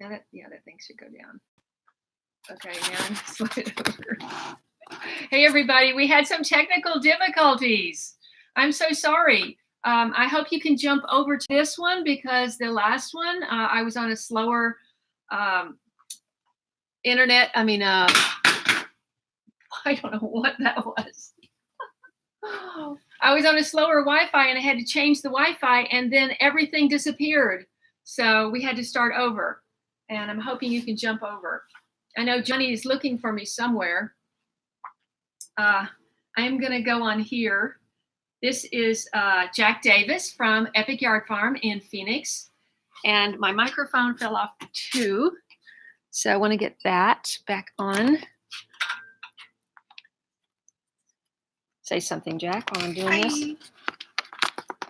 that thing should go down. Okay, now I'm slide it over. Hey, everybody, we had some technical difficulties. I'm so sorry. I hope you can jump over to this one because the last one, I was on a slower internet. I mean, I don't know what that was. I was on a slower Wi-Fi and I had to change the Wi-Fi and then everything disappeared. So we had to start over. And I'm hoping you can jump over. I know Johnny is looking for me somewhere. I am going to go on here. This is Jacq Davis from Epic Yard Farm in Phoenix. And my microphone fell off too. So I want to get that back on. Say something, Jack, while I'm doing Hi. this.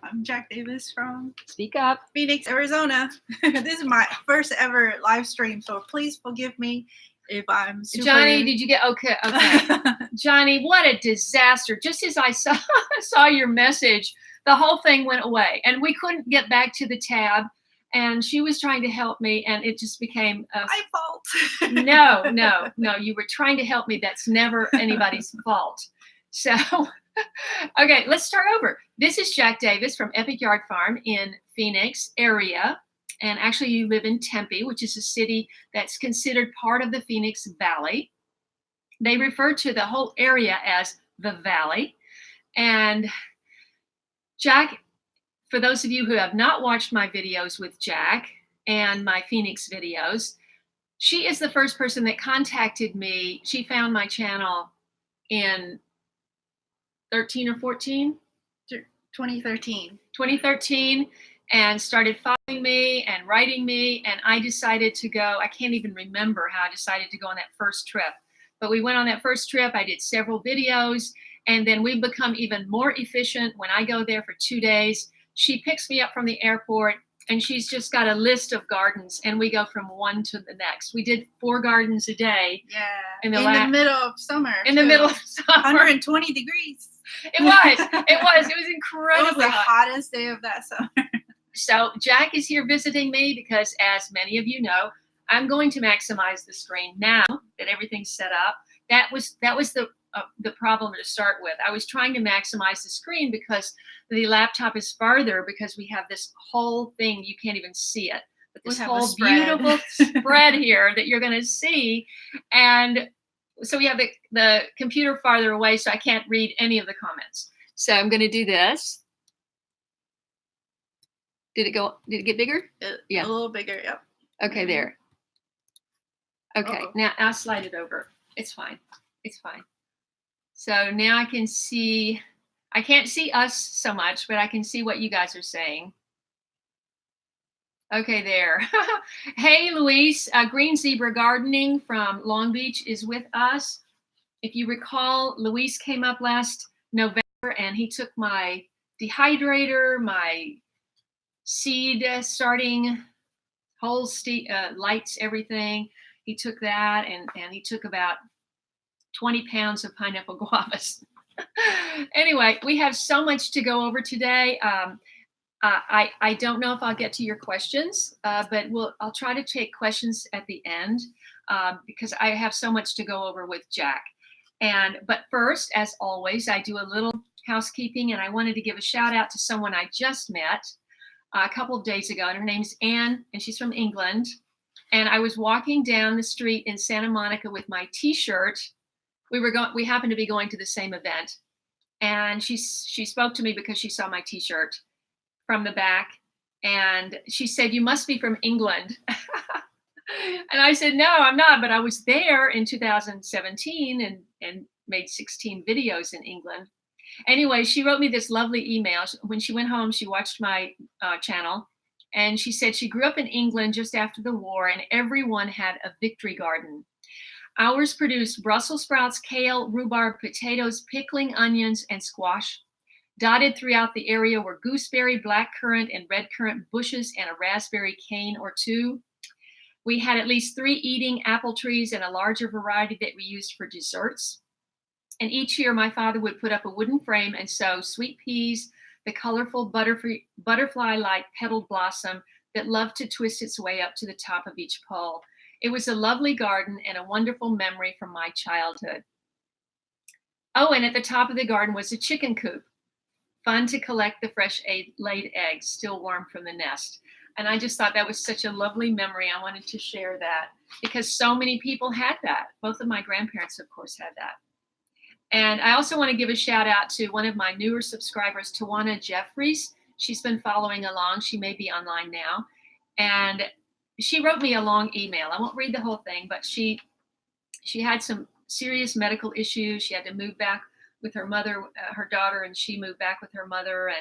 I'm Jacq Davis from Speak up. Phoenix, Arizona. This is my first ever live stream, so please forgive me if I'm super... Johnny, did you get okay? Johnny, what a disaster. Just as I saw your message, the whole thing went away and we couldn't get back to the tab. And she was trying to help me and it just became my fault. No, you were trying to help me. That's never anybody's fault. So, okay, let's start over. This is Jacq Davis from Epic Yard Farm in Phoenix area. And actually you live in Tempe, which is a city that's considered part of the Phoenix Valley. They refer to the whole area as the Valley. And Jack, for those of you who have not watched my videos with Jack and my Phoenix videos, she is the first person that contacted me. She found my channel in 13 or 14? 2013. 2013 and started following me and writing me. And I decided to go. I can't even remember how I decided to go on that first trip. But we went on that first trip. I did several videos. And then we've become even more efficient when I go there for 2 days. She picks me up from the airport and she's just got a list of gardens and we go from one to the next. We did 4 gardens a day. Yeah. In the middle of summer. In the middle of summer. 120 degrees. It was incredible. It was the hottest day of that summer. So Jack is here visiting me because, as many of you know, I'm going to maximize the screen now that everything's set up. That was the problem to start with. I was trying to maximize the screen because the laptop is farther because we have this whole thing. You can't even see it, but this whole beautiful spread here that you're going to see. And so we have the computer farther away, so I can't read any of the comments. So I'm going to do this. Did it get bigger? Yeah. A little bigger, yep. Okay, there. Okay, Now I'll slide it over. It's fine. It's fine. So now I can see, I can't see us so much, but I can see what you guys are saying. Okay, there. Hey, Luis, Green Zebra Gardening from Long Beach is with us. If you recall, Luis came up last November and he took my dehydrator, my seed starting holes, lights, everything. He took that and he took about 20 pounds of pineapple guavas. Anyway, we have so much to go over today. I don't know if I'll get to your questions, but I'll try to take questions at the end because I have so much to go over with Jack. But first, as always, I do a little housekeeping, and I wanted to give a shout out to someone I just met a couple of days ago, and her name's Anne, and she's from England. And I was walking down the street in Santa Monica with my T-shirt. We happened to be going to the same event, and she spoke to me because she saw my T-shirt from the back, and she said, "You must be from England." And I said, "No, I'm not, but I was there in 2017 and made 16 videos in England." Anyway, she wrote me this lovely email. When she went home, she watched my channel, and she said she grew up in England just after the war, and everyone had a victory garden. Ours produced Brussels sprouts, kale, rhubarb, potatoes, pickling, onions, and squash. Dotted throughout the area were gooseberry, blackcurrant, and redcurrant bushes and a raspberry cane or two. We had at least 3 eating apple trees and a larger variety that we used for desserts. And each year my father would put up a wooden frame and sow sweet peas, the colorful butterfly-like petaled blossom, that loved to twist its way up to the top of each pole. It was a lovely garden and a wonderful memory from my childhood. Oh, and at the top of the garden was a chicken coop. Fun to collect the fresh laid eggs, still warm from the nest. And I just thought that was such a lovely memory. I wanted to share that because so many people had that. Both of my grandparents, of course, had that. And I also want to give a shout out to one of my newer subscribers, Tawana Jeffries. She's been following along. She may be online now. And she wrote me a long email. I won't read the whole thing, but she had some serious medical issues. She had to move back with her mother, her daughter, and she moved back with her mother.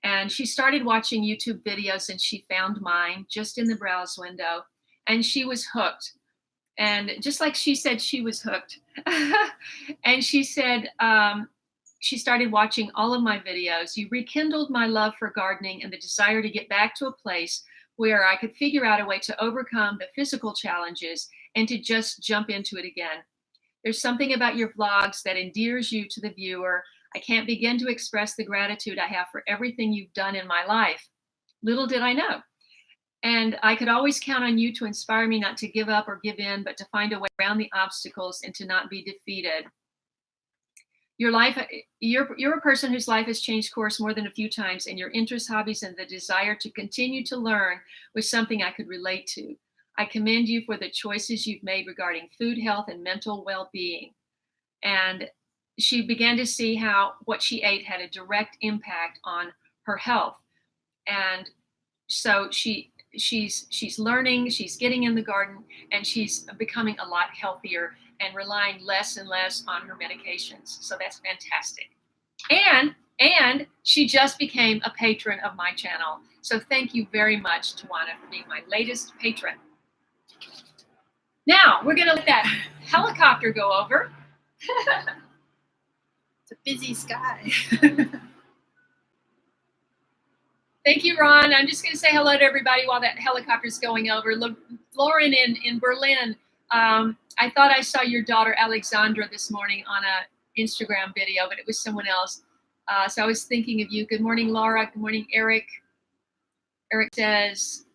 And she started watching YouTube videos, and she found mine just in the browse window, and she was hooked. And just like she said, she was hooked. And she said, she started watching all of my videos. You rekindled my love for gardening and the desire to get back to a place where I could figure out a way to overcome the physical challenges and to just jump into it again. There's something about your vlogs that endears you to the viewer. I can't begin to express the gratitude I have for everything you've done in my life. Little did I know. And I could always count on you to inspire me not to give up or give in, but to find a way around the obstacles and to not be defeated. You're a person whose life has changed course more than a few times, and your interests, hobbies, and the desire to continue to learn was something I could relate to. I commend you for the choices you've made regarding food, health, and mental well-being. And she began to see how what she ate had a direct impact on her health. And so she's learning, she's getting in the garden, and she's becoming a lot healthier and relying less and less on her medications. So that's fantastic. And she just became a patron of my channel. So thank you very much, Tawana, for being my latest patron. Now we're gonna let that helicopter go over. It's a busy sky. Thank you, Ron. I'm just going to say hello to everybody while that helicopter's going over. Look, Lauren in Berlin, I thought I saw your daughter Alexandra this morning on a Instagram video, but it was someone else. So I was thinking of you. Good morning, Laura. Good morning, Eric. Eric says,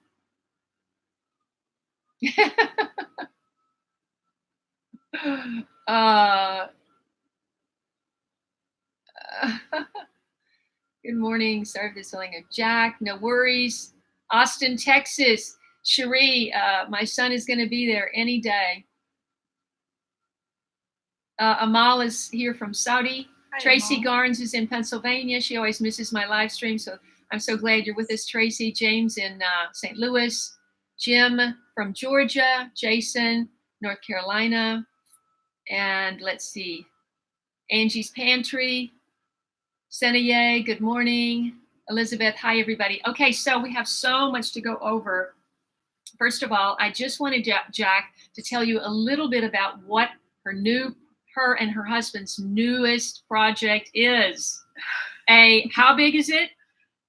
good morning. Sorry for the spelling of Jack. No worries. Austin, Texas. Cherie, my son is going to be there any day. Amal is here from Saudi. Hi, Tracy Amal. Garnes is in Pennsylvania. She always misses my live stream, so I'm so glad you're with us, Tracy. James in St. Louis. Jim from Georgia. Jason, North Carolina. And let's see. Angie's Pantry. Senaye, good morning. Elizabeth, hi, everybody. Okay, so we have so much to go over. First of all, I just wanted Jack to tell you a little bit about what her and her husband's newest project is. How big is it?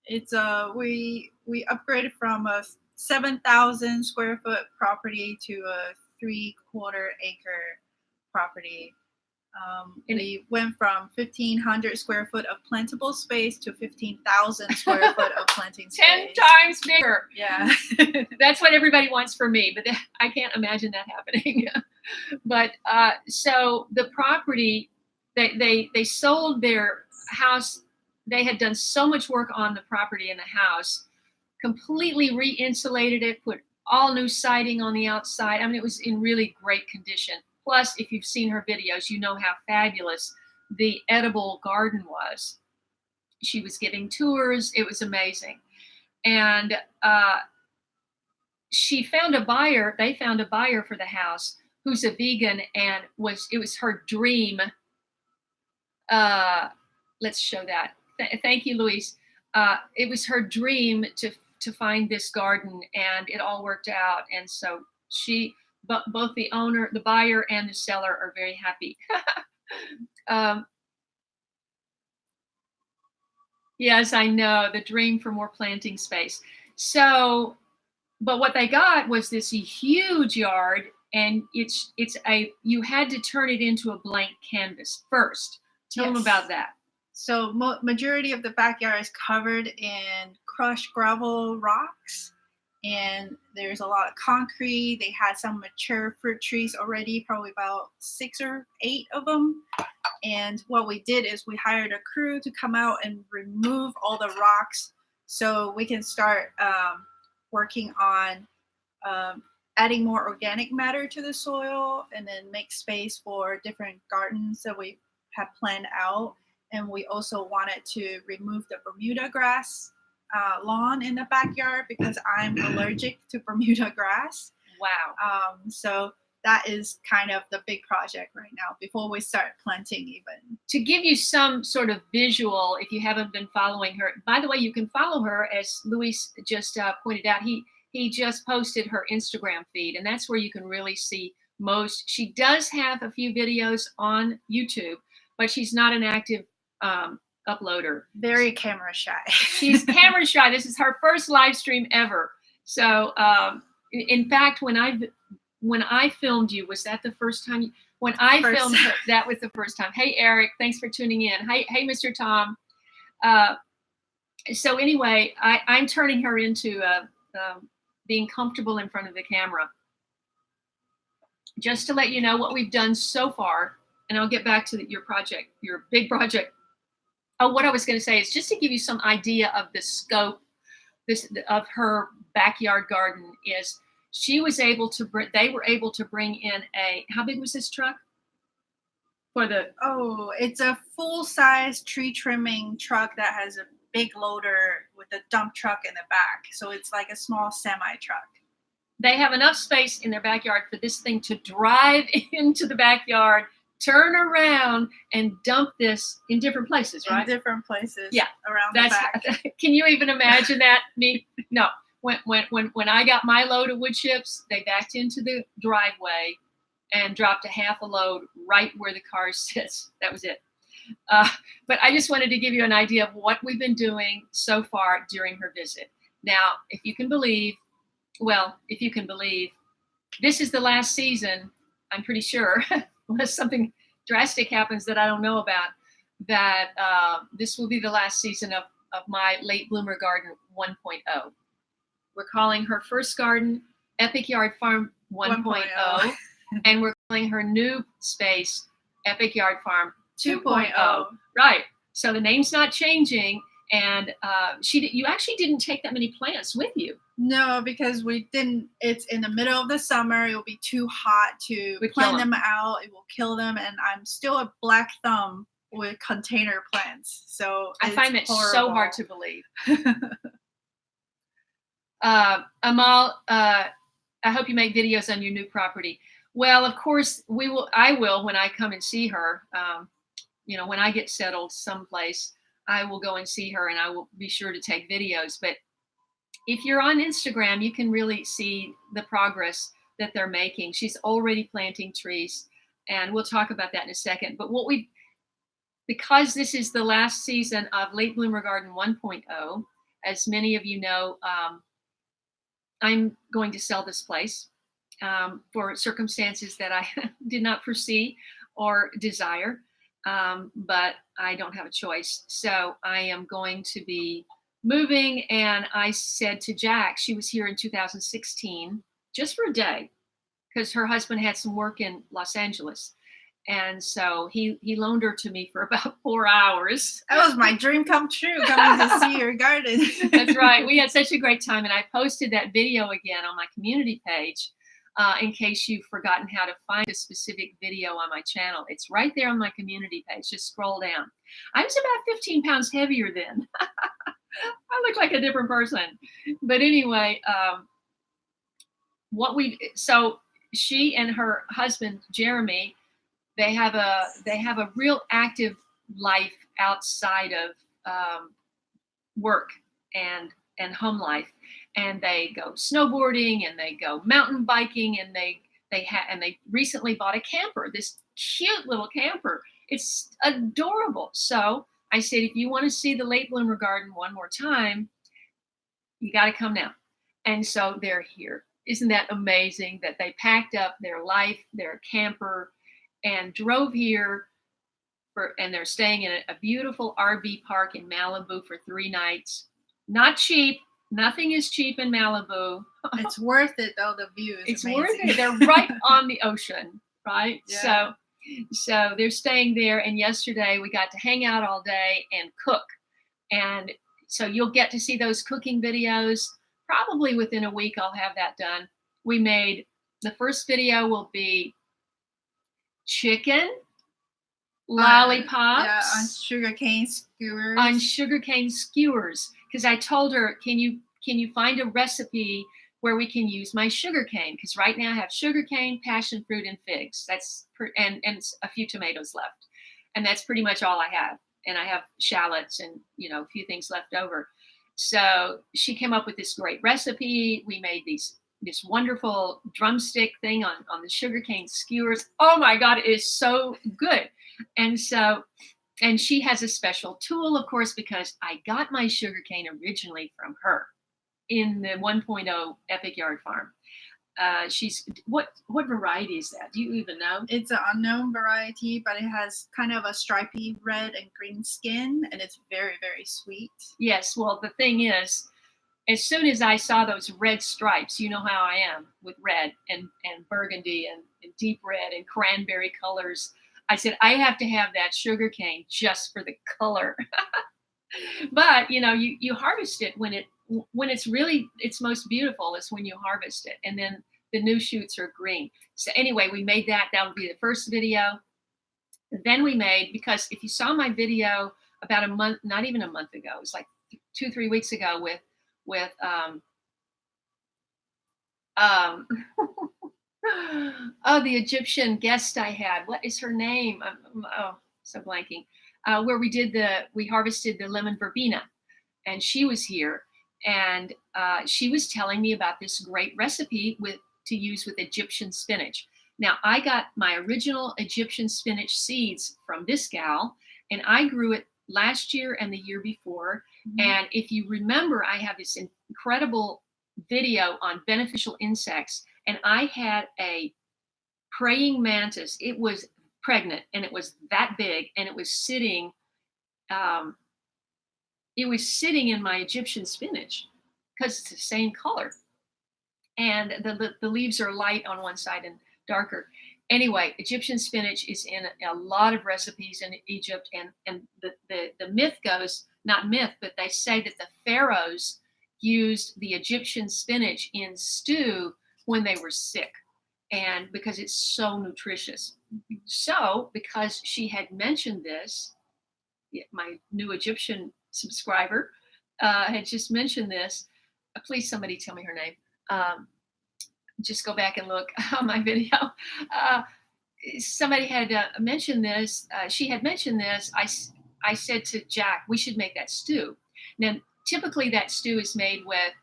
It's we upgraded from a 7,000 square foot property to a 3/4 acre property. We went from 1,500 square foot of plantable space to 15,000 square foot of planting space. 10 times bigger. Yeah. That's what everybody wants from me, but I can't imagine that happening. But so the property, they sold their house. They had done so much work on the property and the house, completely re-insulated it, put all new siding on the outside. I mean, it was in really great condition. Plus, if you've seen her videos, you know how fabulous the edible garden was. She was giving tours. It was amazing. And she found a buyer. They found a buyer for the house who's a vegan, and it was her dream. Let's show that. Thank you, Louise. It was her dream to find this garden, and it all worked out. And so both the owner, the buyer, and the seller are very happy. Yes, I know, the dream for more planting space. So, but what they got was this huge yard, and you had to turn it into a blank canvas first. Tell them about that. So majority of the backyard is covered in crushed gravel rocks. and there's a lot of concrete. They had some mature fruit trees already, probably about 6 or 8 of them. And what we did is we hired a crew to come out and remove all the rocks so we can start working on adding more organic matter to the soil, and then make space for different gardens that we have planned out. And we also wanted to remove the Bermuda grass lawn in the backyard because I'm allergic to Bermuda grass. Wow. So that is kind of the big project right now before we start planting even. To give you some sort of visual, if you haven't been following her, by the way, you can follow her, as Luis just pointed out. He just posted her Instagram feed, and that's where you can really see most. She does have a few videos on YouTube, but she's not an active uploader. Very camera shy. She's camera shy. This is her first live stream ever. So in fact, when I filmed you, was that the first time? When I filmed her, that was the first time. Hey, Eric, thanks for tuning in. Hey, Mr. Tom. So anyway, I'm turning her into being comfortable in front of the camera. Just to let you know what we've done so far, and I'll get back to your project, your big project. Oh, what I was going to say is just to give you some idea of the scope of her backyard garden is they were able to bring in how big was this truck? It's a full-size tree trimming truck that has a big loader with a dump truck in the back. So it's like a small semi truck. They have enough space in their backyard for this thing to drive into the backyard, turn around, and dump this in different places, right? In different places. Yeah, around the back. Can you even imagine that? No. When I got my load of wood chips, they backed into the driveway and dropped a half a load right where the car sits. That was it. But I just wanted to give you an idea of what we've been doing so far during her visit. Now, if you can believe, this is the last season, I'm pretty sure, unless something drastic happens that I don't know about, that this will be the last season of my Late Bloomer Garden 1.0. We're calling her first garden Epic Yard Farm 1.0, and we're calling her new space Epic Yard Farm 2.0. Right. So the name's not changing, and you actually didn't take that many plants with you. No, because we didn't. It's in the middle of the summer. It will be too hot to plant them out. It will kill them, and I'm still a black thumb with container plants. So I find that so hard to believe. Amal, I hope you make videos on your new property. Well, of course I will when I come and see her. When I get settled someplace, I will go and see her, and I will be sure to take videos. But if you're on Instagram, you can really see the progress that they're making. She's already planting trees, and we'll talk about that in a second. But because this is the last season of Late Bloomer Garden 1.0, as many of you know, I'm going to sell this place for circumstances that I did not foresee or desire, but I don't have a choice. So I am going to be moving, and I said to Jacq, she was here in 2016, just for a day, because her husband had some work in Los Angeles. And so he loaned her to me for about 4 hours. That was my dream come true, coming to see your garden. That's right. We had such a great time. And I posted that video again on my community page in case you've forgotten how to find a specific video on my channel. It's right there on my community page. Just scroll down. I was about 15 pounds heavier then. I look like a different person. But anyway, so she and her husband, Jeremy, they have a real active life outside of work and home life, and they go snowboarding and they go mountain biking, and they recently bought a camper, this cute little camper. It's adorable. So I said, if you want to see the Late Bloomer Garden one more time, you got to come now. And so they're here. Isn't that amazing that they packed up their life, their camper, and drove here and they're staying in a beautiful RV park in Malibu for 3 nights. Not cheap, Nothing is cheap in Malibu. It's worth it though. The view is It's amazing. worth it. They're right on the ocean, right? Yeah. So they're staying there. And yesterday we got to hang out all day and cook. And so you'll get to see those cooking videos. Probably within a week, I'll have that done. We made, the first video will be chicken lollipops. Yeah, on sugarcane skewers. On sugarcane skewers. Because I told her, can you find a recipe where we can use my sugarcane? Because right now I have sugarcane, passion fruit, and figs. And a few tomatoes left. And that's pretty much all I have. And I have shallots and, a few things left over. So she came up with this great recipe. We made this wonderful drumstick thing on the sugarcane skewers. Oh my God, it is so good. And she has a special tool, of course, because I got my sugarcane originally from her in the 1.0 Epic Yard Farm. What variety is that? Do you even know? It's an unknown variety, but it has kind of a stripy red and green skin, and it's very, very sweet. Yes. Well, the thing is, as soon as I saw those red stripes, you know how I am with red and burgundy and deep red and cranberry colors. I said, I have to have that sugar cane just for the color. But, you harvest it when it's really, it's most beautiful is when you harvest it. And then the new shoots are green. So anyway, we made that. That would be the first video. Then we made, because if you saw my video about a month, not even a month ago, it was like 2-3 weeks ago with the Egyptian guest I had. What is her name? So blanking. Where we harvested the lemon verbena, and she was here, and she was telling me about this great recipe to use with Egyptian spinach. Now, I got my original Egyptian spinach seeds from this gal, and I grew it last year and the year before. Mm-hmm. And if you remember, I have this incredible video on beneficial insects, and I had a praying mantis. It was pregnant, and it was that big, and it was sitting in my Egyptian spinach because it's the same color, and the leaves are light on one side and darker. Anyway, Egyptian spinach is in a lot of recipes in Egypt, and the myth goes, not myth, but they say that the pharaohs used the Egyptian spinach in stew when they were sick, and because it's so nutritious. So because she had mentioned this, my new Egyptian subscriber had just mentioned this. Please, somebody tell me her name. Just go back and look on my video. Somebody had mentioned this. She had mentioned this. I said to Jacq, we should make that stew. Now, typically that stew is made with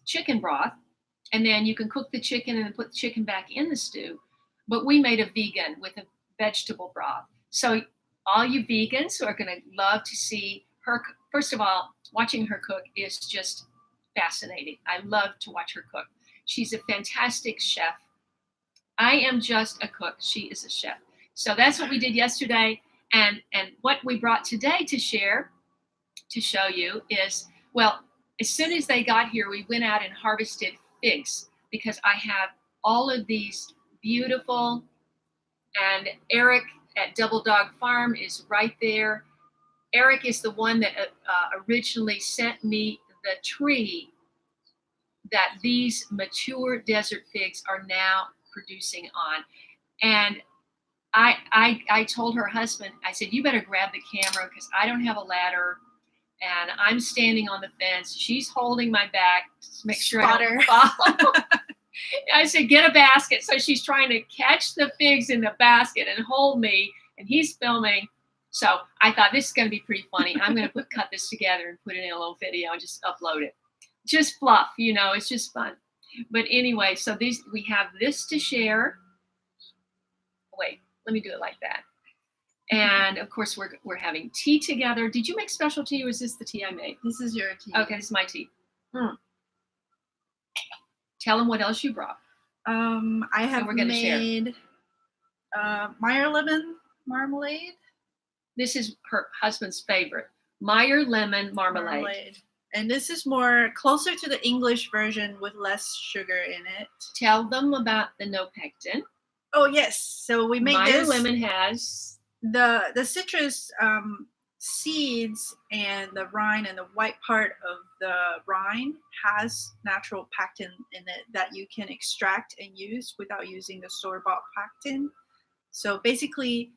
chicken broth, and then you can cook the chicken and then put the chicken back in the stew. But we made a vegan with a vegetable broth. So all you vegans are going to love to see her. First of all, watching her cook is just fascinating. I love to watch her cook. She's a fantastic chef. I am just a cook. She is a chef. So that's what we did yesterday. And what we brought today to share, to show you is, well, as soon as they got here, we went out and harvested figs, because I have all of these beautiful, and Eric at Double Dog Farm is right there. Eric is the one that originally sent me the tree that these mature desert figs are now producing on. And I told her husband, I said, you better grab the camera because I don't have a ladder and I'm standing on the fence. She's holding my back to make sure I don't fall. I said, get a basket. So she's trying to catch the figs in the basket and hold me, and he's filming. So I thought, this is going to be pretty funny. I'm going to cut this together and put it in a little video and just upload it. Just fluff, it's just fun. But anyway, so we have this to share. Wait, let me do it like that. And of course, we're having tea together. Did you make special tea, or is this the tea I made? This is your tea. Okay, this is my tea. Tell them what else you brought. I have made Meyer lemon marmalade. This is her husband's favorite, Meyer lemon marmalade. And this is more closer to the English version with less sugar in it. Tell them about the no pectin. Oh yes, so we make Meyer this. lemon has The citrus seeds and the rind and the white part of the rind has natural pectin in it that you can extract and use without using the store-bought pectin. So basically,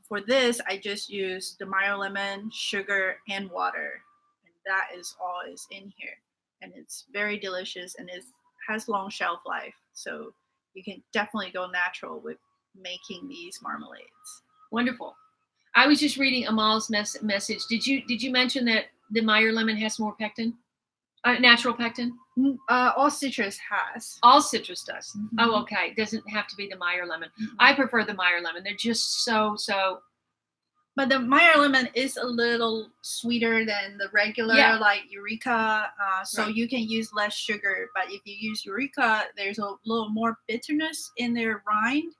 for this, I just use the Meyer lemon, sugar, and water, and that is all is in here. And it's very delicious, and it has long shelf life. So you can definitely go natural with making these marmalades. Wonderful. I was just reading Amal's message. Did you mention that the Meyer lemon has more pectin? Natural pectin? All citrus has. All citrus does. Mm-hmm. Oh, okay. Doesn't have to be the Meyer lemon. Mm-hmm. I prefer the Meyer lemon. They're just so. But the Meyer lemon is a little sweeter than the regular, like Eureka. So you can use less sugar. But if you use Eureka, there's a little more bitterness in their rind.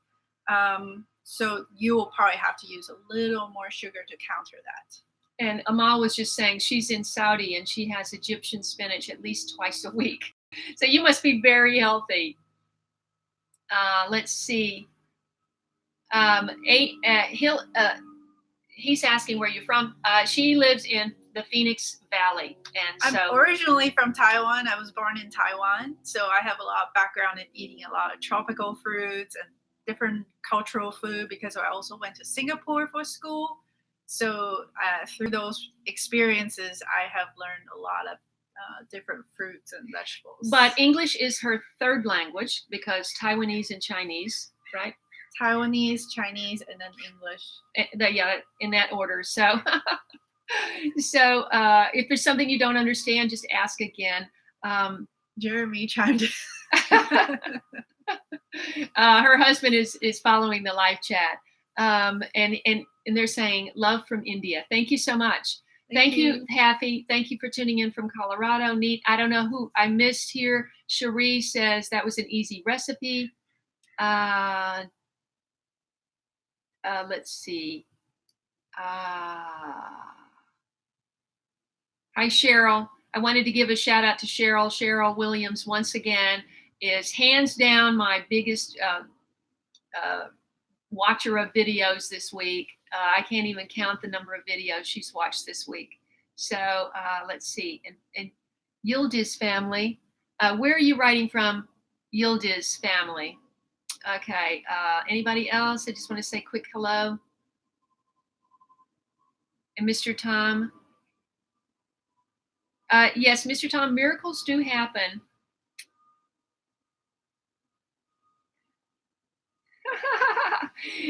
So you will probably have to use a little more sugar to counter that. And Amal was just saying she's in Saudi and she has Egyptian spinach at least twice a week. So you must be very healthy. Let's see. He's asking where you're from. She lives in the Phoenix Valley. And I'm originally from Taiwan. I was born in Taiwan. So I have a lot of background in eating a lot of tropical fruits and different cultural food because I also went to Singapore for school. So through those experiences, I have learned a lot of different fruits and vegetables. But English is her third language because Taiwanese and Chinese, right? Taiwanese, Chinese, and then English. Yeah, in that order. So, if there's something you don't understand, just ask again. Jeremy chimed in. Her husband is following the live chat, and they're saying love from India. Thank you so much. Thank you, Happy. Thank you for tuning in from Colorado. Neat. I don't know who I missed here. Cherie says that was an easy recipe. Let's see. Hi, Cheryl. I wanted to give a shout out to Cheryl. Cheryl Williams, once again, is hands down my biggest watcher of videos this week. I can't even count the number of videos she's watched this week. So let's see. And Yildiz family. Where are you writing from, Yildiz family? Okay. Anybody else? I just want to say quick hello. And Mr. Tom. Yes, Mr. Tom, miracles do happen.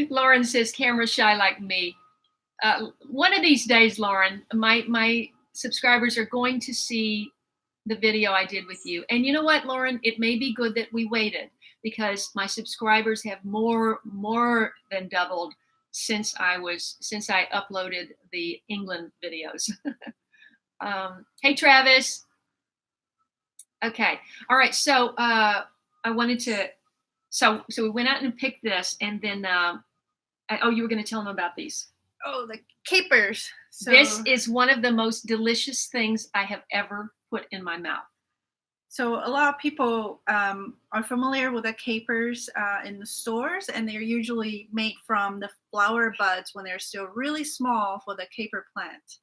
Lauren says, camera shy like me. One of these days, Lauren, my subscribers are going to see the video I did with you. And you know what, Lauren? It may be good that we waited because my subscribers have more than doubled since I uploaded the England videos. Hey, Travis. Okay. All right. So I wanted to. So we went out and picked this, and then you were going to tell them about these. Oh, the capers. So, this is one of the most delicious things I have ever put in my mouth. So a lot of people are familiar with the capers in the stores, and they're usually made from the flower buds when they're still really small for the caper plant.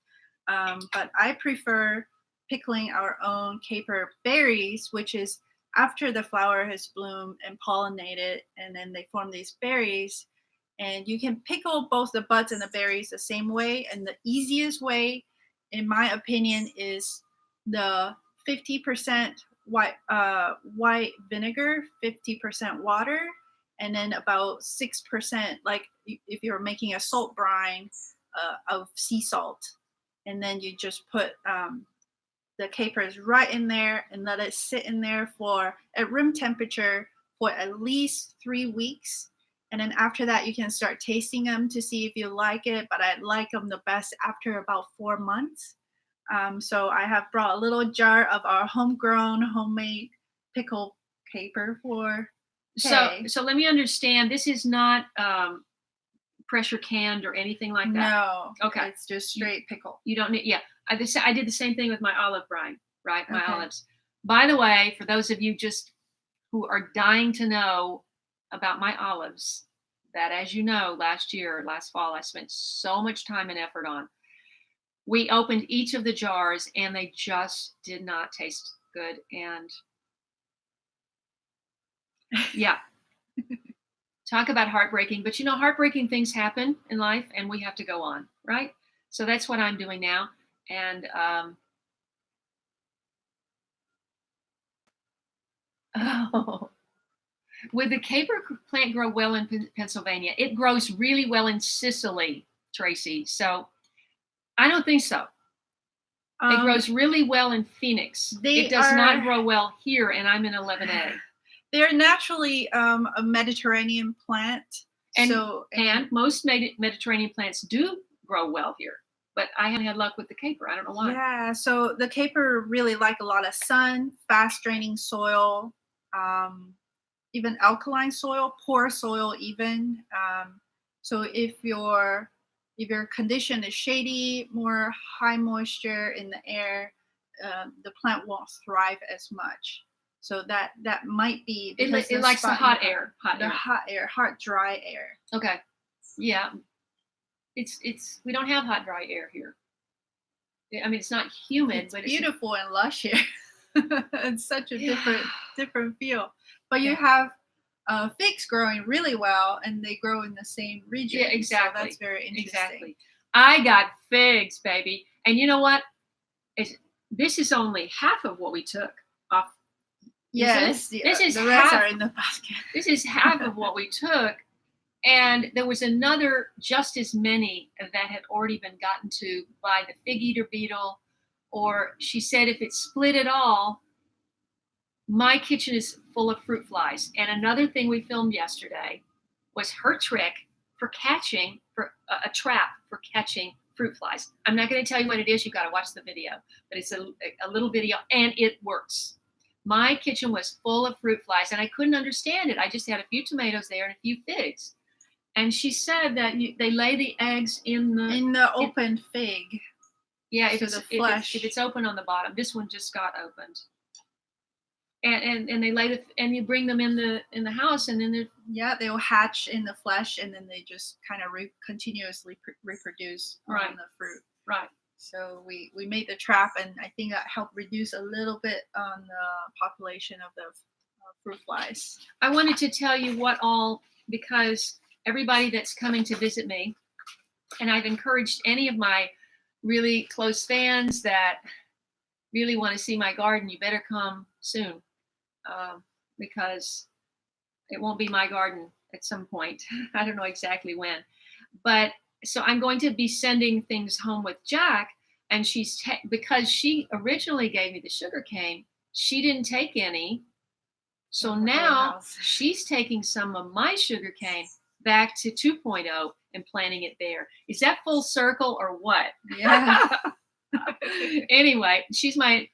But I prefer pickling our own caper berries, which is after the flower has bloomed and pollinated, and then they form these berries. And you can pickle both the buds and the berries the same way. And the easiest way, in my opinion, is the 50% white vinegar, 50% water, and then about 6%, like if you're making a salt brine of sea salt. And then you just put the capers right in there and let it sit in there at room temperature for at least 3 weeks. And then after that, you can start tasting them to see if you like it. But I like them the best after about 4 months. So I have brought a little jar of our homegrown, homemade pickled caper for Kaye. So let me understand. This is not pressure canned or anything like that? No. Okay. It's just straight pickle. You don't need, yeah. I did the same thing with my olive brine, right? My Okay. olives. By the way, for those of you just who are dying to know about my olives, that, as you know, last fall, I spent so much time and effort on. We opened each of the jars and they just did not taste good. And yeah, talk about heartbreaking. But heartbreaking things happen in life and we have to go on, right? So that's what I'm doing now. And oh, would the caper plant grow well in Pennsylvania? It grows really well in Sicily, Tracy. So I don't think so. It grows really well in Phoenix. It does not grow well here, and I'm in 11A. They're naturally a Mediterranean plant. And most Mediterranean plants do grow well here. But I haven't had luck with the caper. I don't know why. Yeah, so the caper really like a lot of sun, fast draining soil, even alkaline soil, poor soil even. So if your condition is shady, more high moisture in the air, the plant won't thrive as much. So that might be because it likes the hot air. Hot dry air. Okay, yeah. It's we don't have hot dry air here. I mean, it's not humid, it's but beautiful and lush here. It's such a different feel. But you have figs growing really well, and they grow in the same region. Yeah, exactly. So that's very interesting. Exactly. I got figs, baby, and you know what? This is only half of what we took off. Yes, this is the half. rest are in the basket. This is half of what we took, and there was another just as many that had already been gotten to by the fig eater beetle, or she said if it split at all. My kitchen is full of fruit flies. And another thing we filmed yesterday was her trick for catching, for a trap for catching fruit flies. I'm not going to tell you what it is. You've got to watch the video. But it's a little video, and it works. My kitchen was full of fruit flies, and I couldn't understand it. I just had a few tomatoes there and a few figs. And she said that they lay the eggs in the open fig. Yeah, if it's open on the bottom. This one just got opened. And they lay and you bring them in the house, and then they'll hatch in the flesh, and then they just kind of continuously reproduce on the fruit. Right. So we made the trap, and I think that helped reduce a little bit on the population of the fruit flies. I wanted to tell you because everybody that's coming to visit me, and I've encouraged any of my really close fans that really want to see my garden, you better come soon. Because it won't be my garden at some point. I don't know exactly when. But so I'm going to be sending things home with Jacq, and because she originally gave me the sugar cane, she didn't take any. So now she's taking some of my sugar cane back to 2.0 and planting it there. Is that full circle or what? Yeah. Anyway, she's my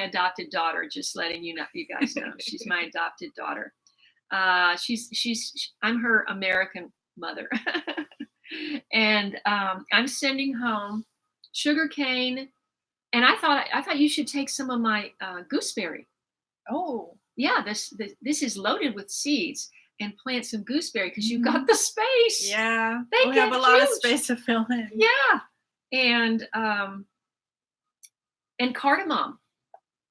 adopted daughter. Just letting you guys know, she's my adopted daughter. I'm her American mother, and I'm sending home sugar cane. And I thought you should take some of my gooseberry. Oh, yeah, this is loaded with seeds, and plant some gooseberry because you've got the space. Yeah, we have a lot of space to fill in. Yeah, and cardamom.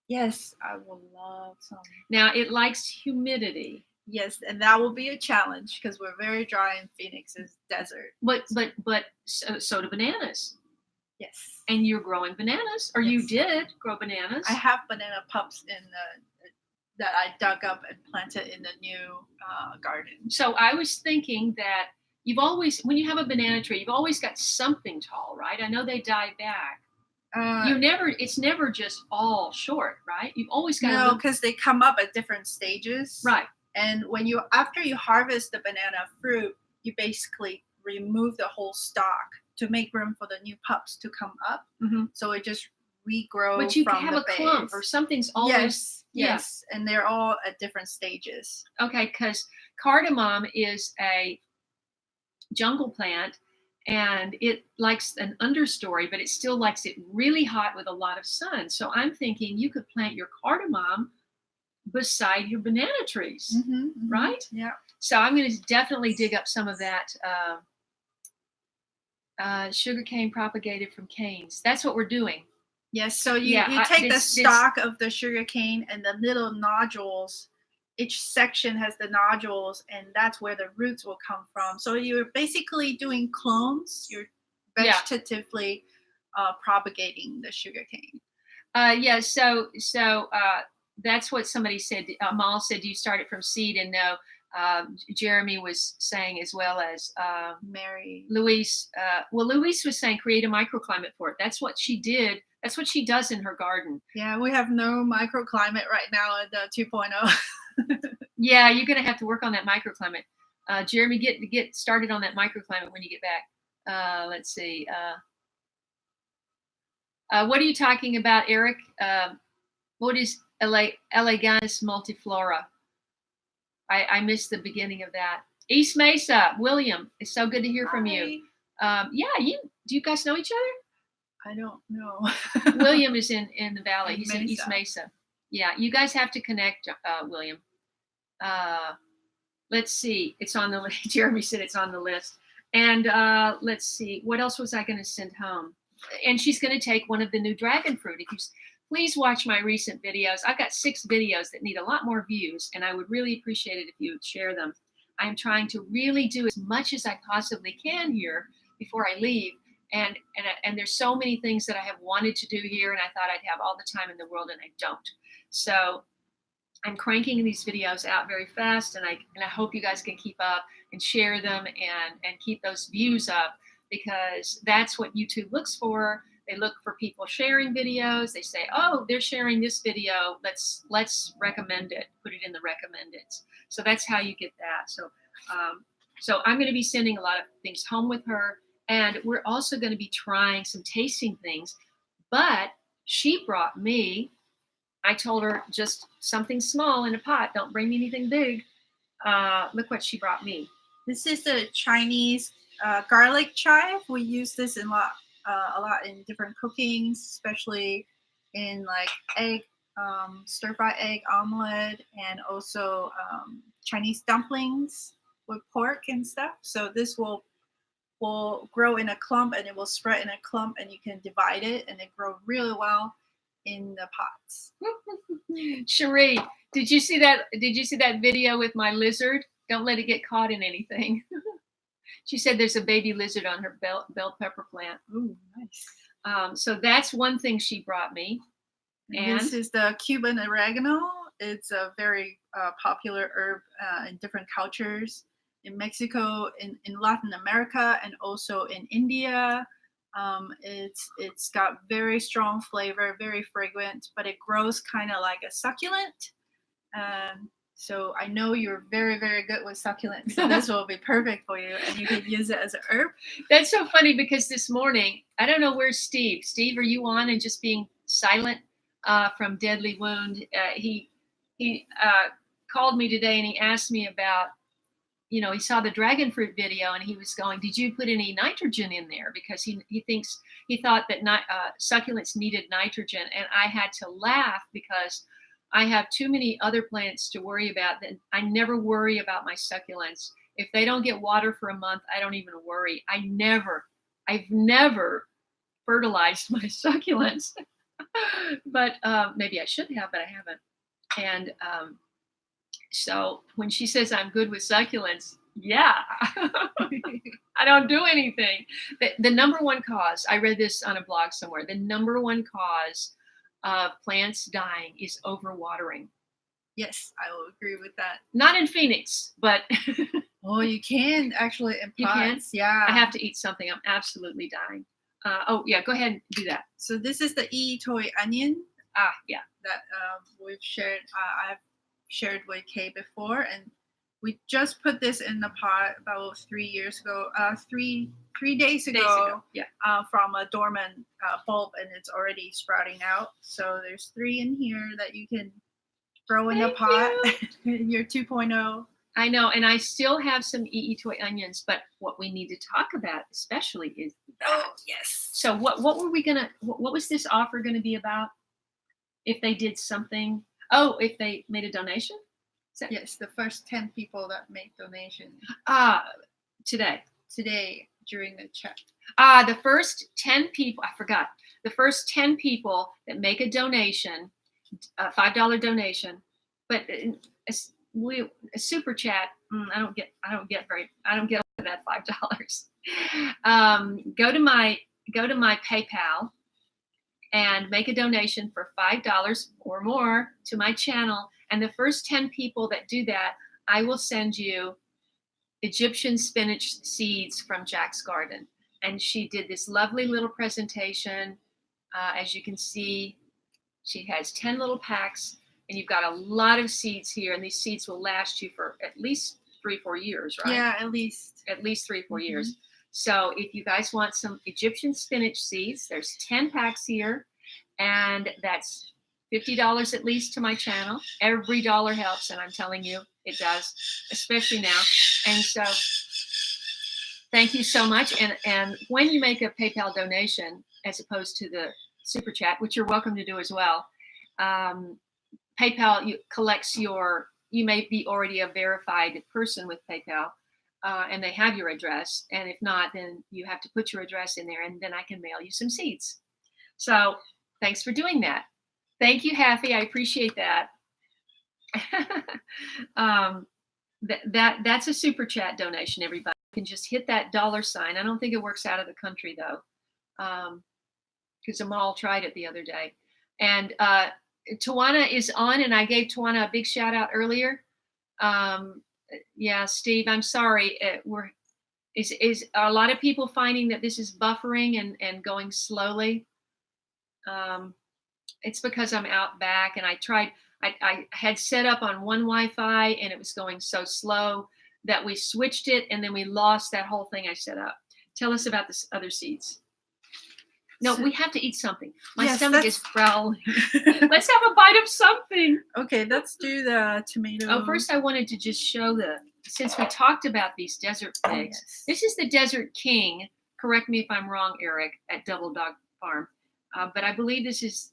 Yes, I will love some. Now it likes humidity. Yes, and that will be a challenge because we're very dry in Phoenix. It's desert. But so do bananas. Yes. And you're growing bananas, or you did grow bananas. I have banana pups that I dug up and planted in the new garden. So I was thinking that when you have a banana tree, you've always got something tall, right? I know they die back. It's never just all short, right? You've always got because they come up at different stages. Right. And after you harvest the banana fruit, you basically remove the whole stalk to make room for the new pups to come up. Mm-hmm. So it just regrows. But you can have a clump or something's always. Yes, and they're all at different stages. Okay, because cardamom is a jungle plant, and it likes an understory, but it still likes it really hot with a lot of sun. So I'm thinking you could plant your cardamom beside your banana trees, right? Yeah. So I'm going to definitely dig up some of that sugarcane propagated from canes. That's what we're doing. Yes. So you take the stalk of the sugar cane and the little nodules. Each section has the nodules, and that's where the roots will come from. So you're basically doing clones. You're vegetatively propagating the sugar cane. Yeah. So that's what somebody said. Mal said you started from seed, and no. Jeremy was saying, as well as Mary. Louise. Louise was saying create a microclimate for it. That's what she did. That's what she does in her garden. Yeah, we have no microclimate right now at the 2.0. Yeah, you're going to have to work on that microclimate. Jeremy, get started on that microclimate when you get back. Let's see. What are you talking about, Eric? What is Eleganus multiflora? I missed the beginning of that. East Mesa, William, it's so good to hear from you. Do you guys know each other? I don't know. William is in the valley. He's in East Mesa. Yeah, you guys have to connect, William. Let's see. It's on the list. Jeremy said it's on the list. And let's see. What else was I going to send home? And she's going to take one of the new dragon fruit. If you please watch my recent videos. I've got 6 videos that need a lot more views, and I would really appreciate it if you would share them. I'm trying to really do as much as I possibly can here before I leave. And there's so many things that I have wanted to do here, and I thought I'd have all the time in the world, and I don't. So I'm cranking these videos out very fast, and I hope you guys can keep up and share them and keep those views up, because that's what YouTube looks for. They look for people sharing videos. They say, oh, they're sharing this video. Let's recommend it. Put it in the recommended. So that's how you get that. So I'm going to be sending a lot of things home with her. And we're also going to be trying some tasting things. But she brought me, I told her just something small in a pot. Don't bring me anything big. Look what she brought me. This is a Chinese garlic chive. We use this a lot in different cookings, especially in like egg, stir-fry egg omelet, and also Chinese dumplings with pork and stuff. So this will grow in a clump, and it will spread in a clump, and you can divide it, and it grows really well in the pots. Cherie, did you see that video with my lizard? Don't let it get caught in anything. She said there's a baby lizard on her bell pepper plant. Ooh, nice. So that's one thing she brought me. And this is the Cuban oregano. It's a very popular herb in different cultures. In Mexico, in Latin America, and also in India. It's got very strong flavor, very fragrant, but it grows kind of like a succulent. So I know you're very, very good with succulents. So this will be perfect for you, and you can use it as an herb. That's so funny, because this morning, I don't know where's Steve. Steve, are you on and just being silent from Deadly Wound? He called me today, and he asked me about, he saw the dragon fruit video, and he was going, did you put any nitrogen in there? Because he thought that succulents needed nitrogen. And I had to laugh, because I have too many other plants to worry about. That I never worry about my succulents. If they don't get water for a month, I don't even worry. I've never fertilized my succulents. But maybe I should have, but I haven't. And so when she says I'm good with succulents, yeah, I don't do anything. The number one cause, I read this on a blog somewhere, the number one cause of plants dying is overwatering. Yes, I will agree with that. Not in Phoenix, but oh, you can actually in pots. You can? Yeah. I have to eat something. I'm absolutely dying. Go ahead and do that. So this is the toy onion. Yeah. That we've shared. I've shared with Kaye before, and we just put this in the pot about 3 years ago. 3 days ago. Yeah. From a dormant bulb, and it's already sprouting out. So there's 3 in here that you can grow in the pot. Your 2.0. I know, and I still have some toy onions, but what we need to talk about especially is that. Oh, yes. So what were we gonna? What was this offer going to be about? If they did something? Oh, if they made a donation? Yes, the first 10 people that make donations today during the chat. The first 10 people, I forgot. The first 10 people that make a donation, a $5 donation, but a super chat. I don't get that $5. Go to my PayPal and make a donation for $5 or more to my channel. And the first 10 people that do that, I will send you Egyptian spinach seeds from Jacq's garden. And she did this lovely little presentation. As you can see, she has 10 little packs, and you've got a lot of seeds here. And these seeds will last you for at least 3-4 years, right? Yeah, at least 3-4 years. So if you guys want some Egyptian spinach seeds, there's 10 packs here, and that's $50 at least to my channel. Every dollar helps, and I'm telling you, it does, especially now. And so thank you so much. And when you make a PayPal donation, as opposed to the super chat, which you're welcome to do as well, PayPal collects you may be already a verified person with PayPal, and they have your address. And if not, then you have to put your address in there, and then I can mail you some seeds. So thanks for doing that. Thank you, Happy. I appreciate that. That's a super chat donation, everybody. You can just hit that $sign. I don't think it works out of the country, though, because Amal tried it the other day. And Tawana is on, and I gave Tawana a big shout out earlier. Yeah, Steve, I'm sorry. Is a lot of people finding that this is buffering and going slowly? It's because I'm out back, and I had set up on one Wi-Fi, and it was going so slow that we switched it, and then we lost that whole thing I set up. Tell us about the other seeds. No, we have to eat something. My stomach is growling. Let's have a bite of something. Okay, let's do the tomato. Oh, first I wanted to just show since we talked about these desert figs. Yes. This is the Desert King. Correct me if I'm wrong, Eric, at Double Dog Farm. But I believe this is,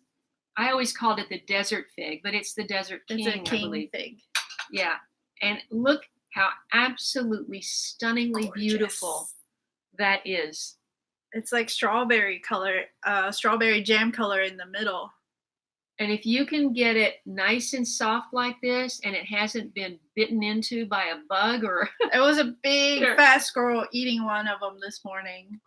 I always called it the desert fig, but it's the Desert King, I believe. Fig. Yeah. And look how absolutely stunningly beautiful that is. It's like strawberry color, strawberry jam color in the middle. And if you can get it nice and soft like this, and it hasn't been bitten into by a bug or... It was a big fat squirrel eating one of them this morning.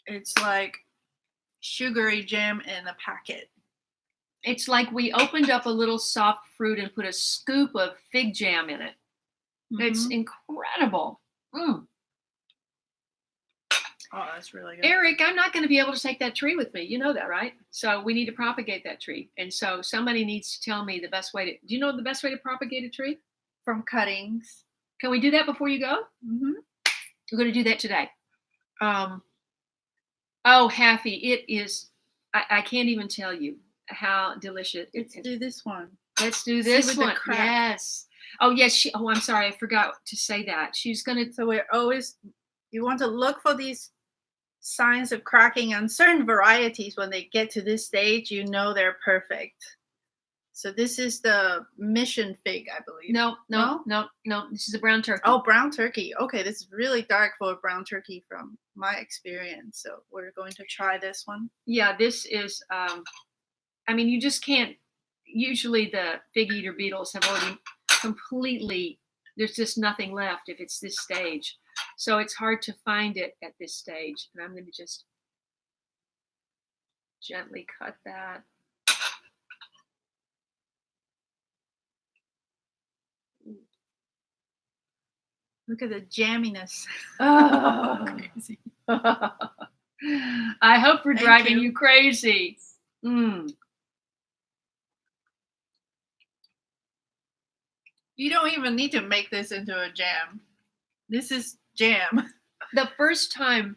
It's like sugary jam in a packet. It's like we opened up a little soft fruit and put a scoop of fig jam in it. It's incredible. Oh, that's really good. Eric, I'm not going to be able to take that tree with me. You know that, right? So we need to propagate that tree. And so somebody needs to tell me the best way to... Do you know the best way to propagate a tree? From cuttings. Can we do that before you go? We're going to do that today. Oh, Happy, it is... I can't even tell you how delicious. Let's do this one. Let's do this one. Yes. Oh, yes. I'm sorry. I forgot to say that. She's going to... So you want to look for these signs of cracking on certain varieties. When they get to this stage, you know they're perfect. So this is the mission fig, I believe. No. This is a brown turkey. Oh, brown turkey. Okay, this is really dark for a brown turkey from my experience. So we're going to try this one. Yeah, this is... I mean, you just can't, usually the fig eater beetles have already completely, there's just nothing left if it's this stage. So it's hard to find it at this stage. And I'm going to just gently cut that. Look at the jamminess. Oh, crazy. I hope we're driving you crazy. You don't even need to make this into a jam. This is jam. The first time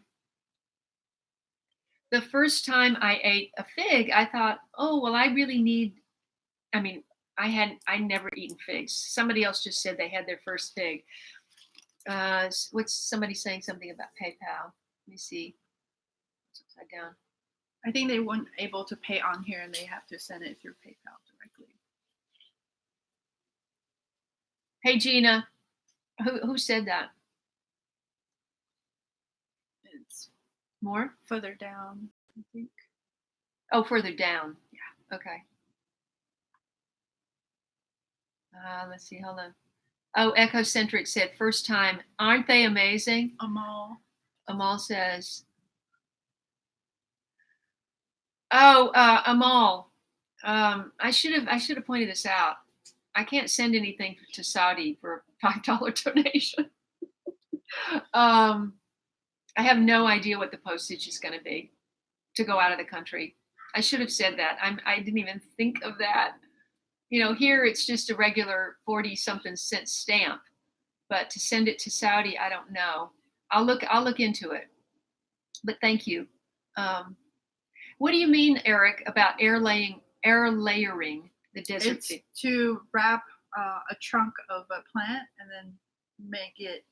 the first time I ate a fig, I thought, oh, well, I really need, I mean, I never eaten figs. Somebody else just said they had their first fig. What's somebody saying something about PayPal? Let me see. It's upside down. I think they weren't able to pay on here and they have to send it through PayPal directly. Hey, Gina, who said that? It's more further down, I think. Oh, further down. Yeah. Okay. Let's see. Hold on. Oh, Ecocentric said first time. Aren't they amazing? Amal says. Oh, Amal. I should have pointed this out. I can't send anything to Saudi for a $5 donation. I have no idea what the postage is going to be to go out of the country. I should have said that. I didn't even think of that. You know, here it's just a regular 40-something cent stamp, but to send it to Saudi, I don't know. I'll look into it. But thank you. What do you mean, Eric, about air layering the desert? It's to wrap a trunk of a plant and then make it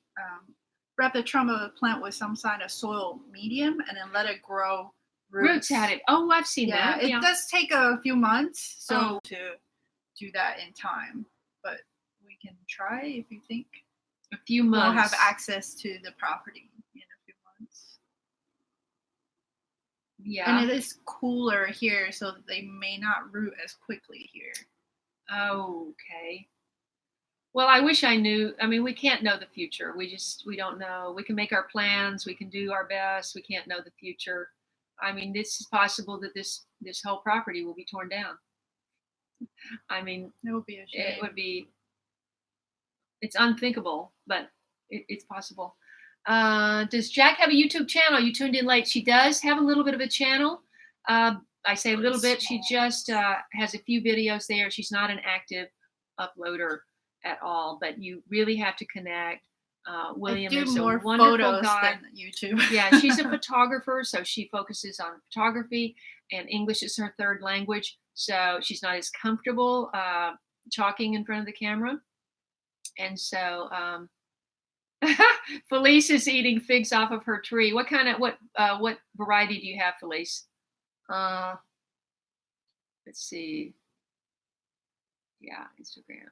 wrap the trunk of the plant with some kind of soil medium and then let it grow roots at it. Oh, I've seen that. It does take a few months to do that in time, but we can try if you think a few months. We'll have access to the property in a few months. Yeah. And it is cooler here, so they may not root as quickly here. Okay. Well, I wish I knew. I mean, we can't know the future. We don't know. We can make our plans. We can do our best. We can't know the future. I mean, this is possible that this whole property will be torn down. I mean, it would be a shame. It would be. It's unthinkable, but it's possible. Does Jacq have a YouTube channel? You tuned in late. She does have a little bit of a channel. I say a little bit. She just has a few videos there. She's not an active uploader at all, but you really have to connect. William is a wonderful guy. Than YouTube. Yeah, she's a photographer, so she focuses on photography, and English is her third language, so she's not as comfortable talking in front of the camera. And so Felice is eating figs off of her tree. What variety do you have, Felice? Let's see. Yeah, Instagram.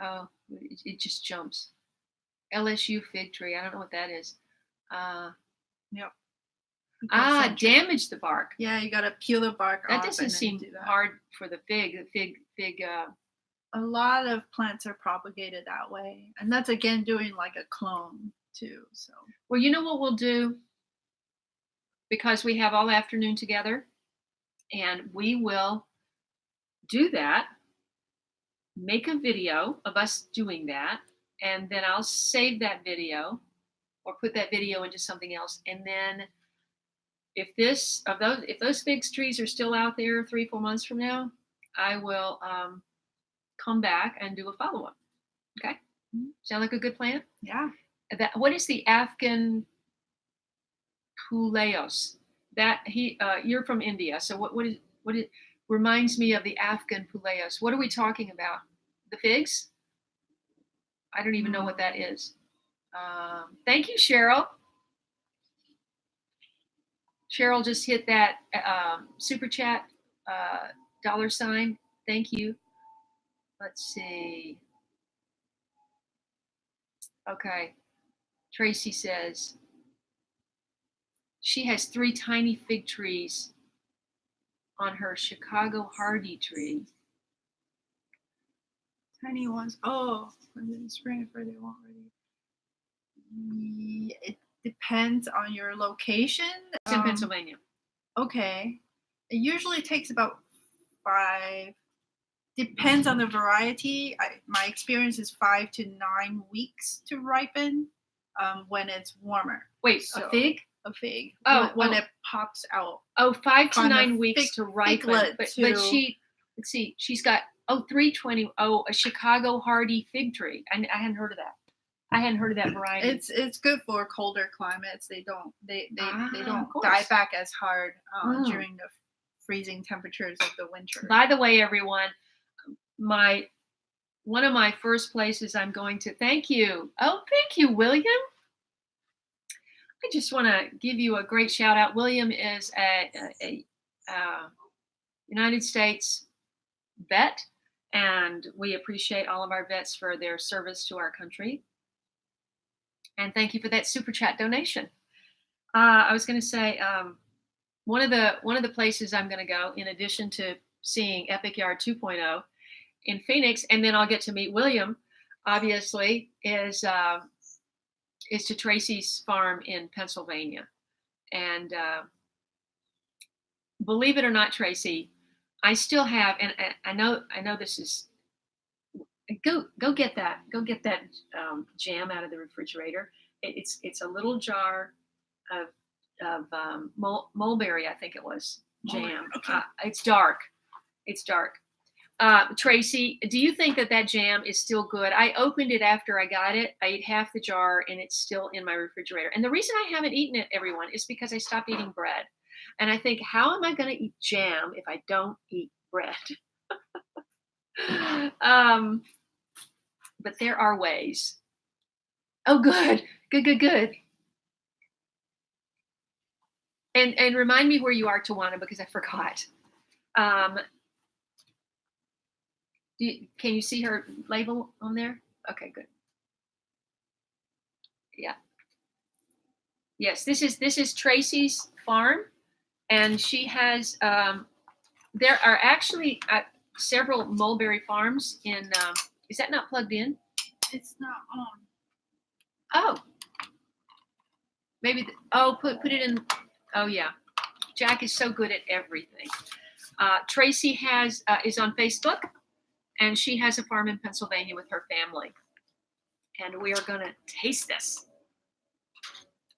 Oh, it just jumps. LSU fig tree. I don't know what that is. Yep. Damage the bark. Yeah, you gotta peel the bark off. That doesn't seem hard for the fig. The fig. A lot of plants are propagated that way, and that's again doing like a clone too. So. Well, you know what we'll do, because we have all afternoon together, and we will do that. Make a video of us doing that, and then I'll save that video or put that video into something else. And then if those fig trees are still out there 3-4 months from now, I will come back and do a follow-up. Okay? Sound like a good plan? Yeah. What is the Afghan puleos? You're from India, so what is reminds me of the Afghan puleos. What are we talking about? The figs? I don't even know what that is. Thank you, Cheryl. Cheryl just hit that super chat $. Thank you. Let's see. Okay. Tracy says she has 3 tiny fig trees on her Chicago hardy tree. Tiny ones. Oh, in the spring for they won't ready. It depends on your location. It's in Pennsylvania. Okay. It usually takes about 5. Depends on the variety. My experience is 5 to 9 weeks to ripen when it's warmer. Wait, so, a fig? A fig. Oh, when it pops out. Oh, 5 to 9 weeks to ripen. But she, let's see, she's got 320. Oh, a Chicago hardy fig tree. I hadn't heard of that. I hadn't heard of that variety. It's good for colder climates. They don't of course. die back as hard during the freezing temperatures of the winter. By the way, everyone, one of my first places I'm going to, thank you, William. I just want to give you a great shout out. William is a United States vet, and we appreciate all of our vets for their service to our country. And thank you for that super chat donation. I was going to say one of the places I'm going to go, in addition to seeing Epic Yard 2.0 in Phoenix, and then I'll get to meet William, obviously, is to Tracy's farm in Pennsylvania. And believe it or not, Tracy, I still have, and I know this is, go get that jam out of the refrigerator. It's a little jar of mulberry, I think it was, jam. Okay. It's dark. Tracy, do you think that jam is still good? I opened it after I got it. I ate half the jar and it's still in my refrigerator. And the reason I haven't eaten it, everyone, is because I stopped eating bread. And I think, how am I going to eat jam if I don't eat bread? But there are ways. Oh, good. And remind me where you are, Tawana, because I forgot. Can you see her label on there? Okay, good. Yeah. Yes, this is Tracy's farm, and she has. There are actually several mulberry farms in. Is that not plugged in? It's not on. Oh. Maybe. Put it in. Oh yeah. Jacq is so good at everything. Tracy is on Facebook. And she has a farm in Pennsylvania with her family. And we are going to taste this.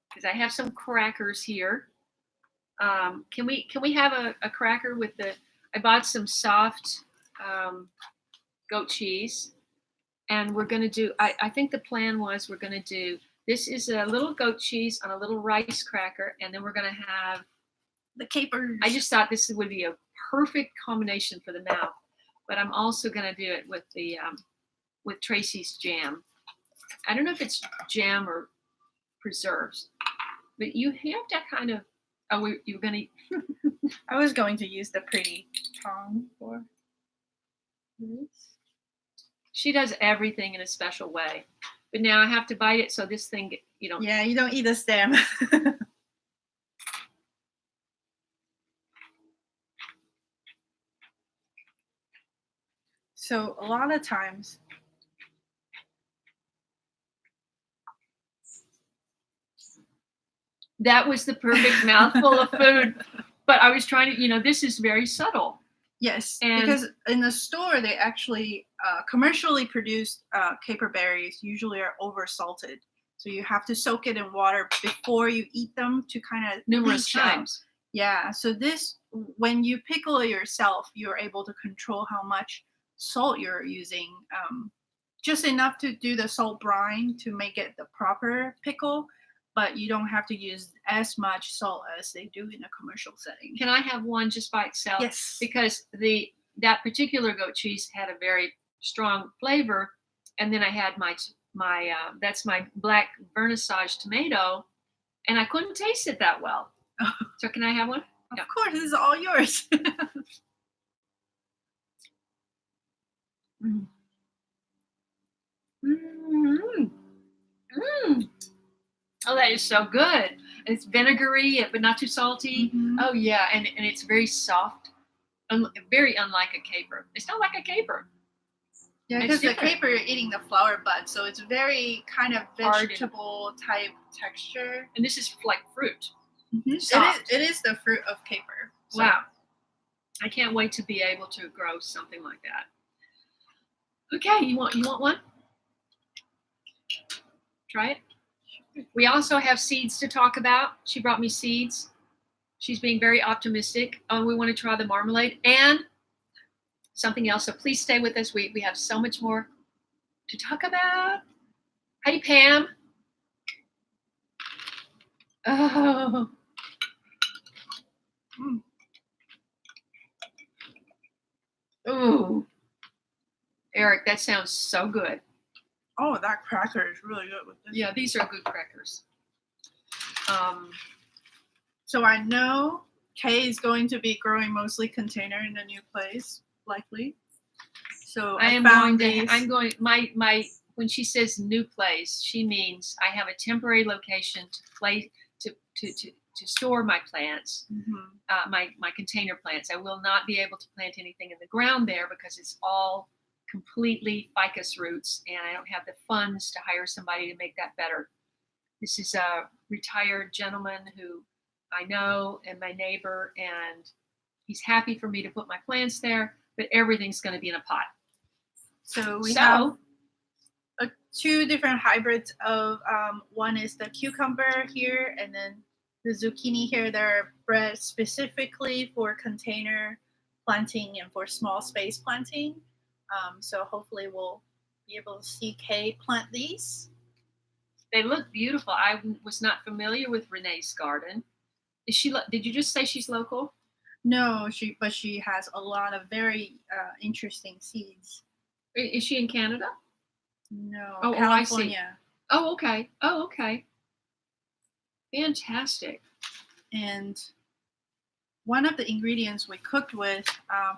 Because I have some crackers here. Can we have a cracker with I bought some soft goat cheese. And we're going to do, I think the plan was we're going to do, this is a little goat cheese on a little rice cracker. And then we're going to have the capers. I just thought this would be a perfect combination for the mouth. But I'm also going to do it with with Tracy's jam. I don't know if it's jam or preserves, but you have to kind of. You're going to. I was going to use the pretty tongue for this. She does everything in a special way, but now I have to bite it so this thing you don't. Yeah, you don't eat the stem. So a lot of times, that was the perfect mouthful of food, but I was trying to, this is very subtle. Yes, because in the store, they actually commercially produced caper berries usually are over salted. So you have to soak it in water before you eat them to kind of numerous times. Yeah, so when you pickle it yourself, you're able to control how much salt you're using, just enough to do the salt brine to make it the proper pickle, but you don't have to use as much salt as they do in a commercial setting. Can I have one just by itself? Yes. Because that particular goat cheese had a very strong flavor, and then I had my that's my black vernissage tomato, and I couldn't taste it that well. So can I have one? Of course, this is all yours. Mm. Mm. Mm. Oh, that is so good. It's vinegary, but not too salty. Mm-hmm. Oh, yeah, and it's very soft, very unlike a caper. It's not like a caper. Yeah, because the caper, you're eating the flower bud, so it's very kind of vegetable type texture. And this is like fruit. Mm-hmm. It is the fruit of caper. So. Wow. I can't wait to be able to grow something like that. Okay, you want one? Try it. We also have seeds to talk about. She brought me seeds. She's being very optimistic. We want to try the marmalade and something else. So please stay with us. We have so much more to talk about. Hey, Pam. Oh. Mm. Ooh. Eric, that sounds so good. Oh, that cracker is really good with this. Yeah, these are good crackers. So I know Kaye is going to be growing mostly container in the new place, likely. So I'm going, when she says new place, she means I have a temporary location to store my plants, my container plants. I will not be able to plant anything in the ground there because it's all completely ficus roots, and I don't have the funds to hire somebody to make that better. This is a retired gentleman who I know and my neighbor, and he's happy for me to put my plants there, but everything's going to be in a pot. So we have two different hybrids of one is the cucumber here, and then the zucchini here. They're bred specifically for container planting and for small space planting. So hopefully we'll be able to see Kaye plant these. They look beautiful. I was not familiar with Renee's garden. Is she? Did you just say she's local? No, but she has a lot of very interesting seeds. Is she in Canada? No, California. Oh, okay. Oh, okay. Fantastic. And one of the ingredients we cooked with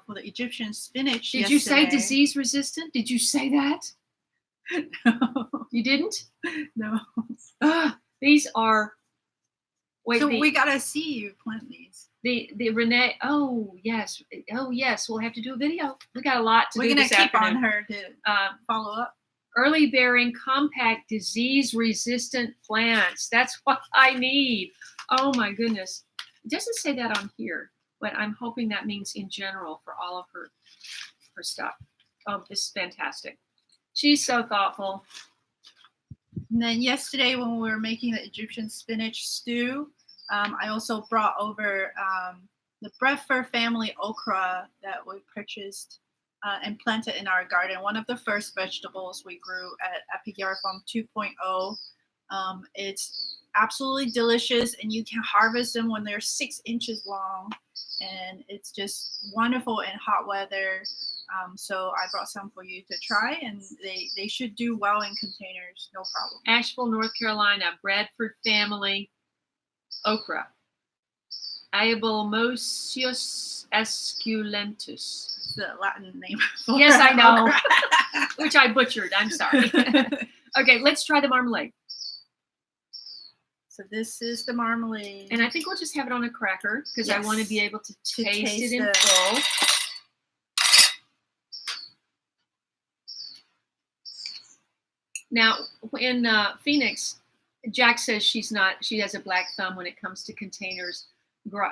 for the Egyptian spinach. Did you say disease resistant? Did you say that? No. You didn't? No. These are. Wait, so we gotta see you plant these. The Renee. Oh yes. We'll have to do a video. We got a lot to do. We're gonna keep afternoon. on her to follow up. Early bearing, compact, disease resistant plants. That's what I need. Oh my goodness. It doesn't say that on here, but I'm hoping that means in general for all of her stuff. Oh, this is fantastic. She's so thoughtful. And then yesterday when we were making the Egyptian spinach stew, I also brought over the Breadfruit family okra that we purchased and planted in our garden. One of the first vegetables we grew at Apiary Farm 2.0. It's absolutely delicious, and you can harvest them when they're 6 inches long, and it's just wonderful in hot weather. So I brought some for you to try, and they should do well in containers, no problem. Asheville, North Carolina, Bradford family okra. Iabomosius esculentus. It's the Latin name. Yes, I know. Which I butchered. I'm sorry. Okay, let's try the marmalade. So this is the marmalade. And I think we'll just have it on a cracker because I want to be able to taste it in full. Now, in Phoenix, Jacq says she has a black thumb when it comes to containers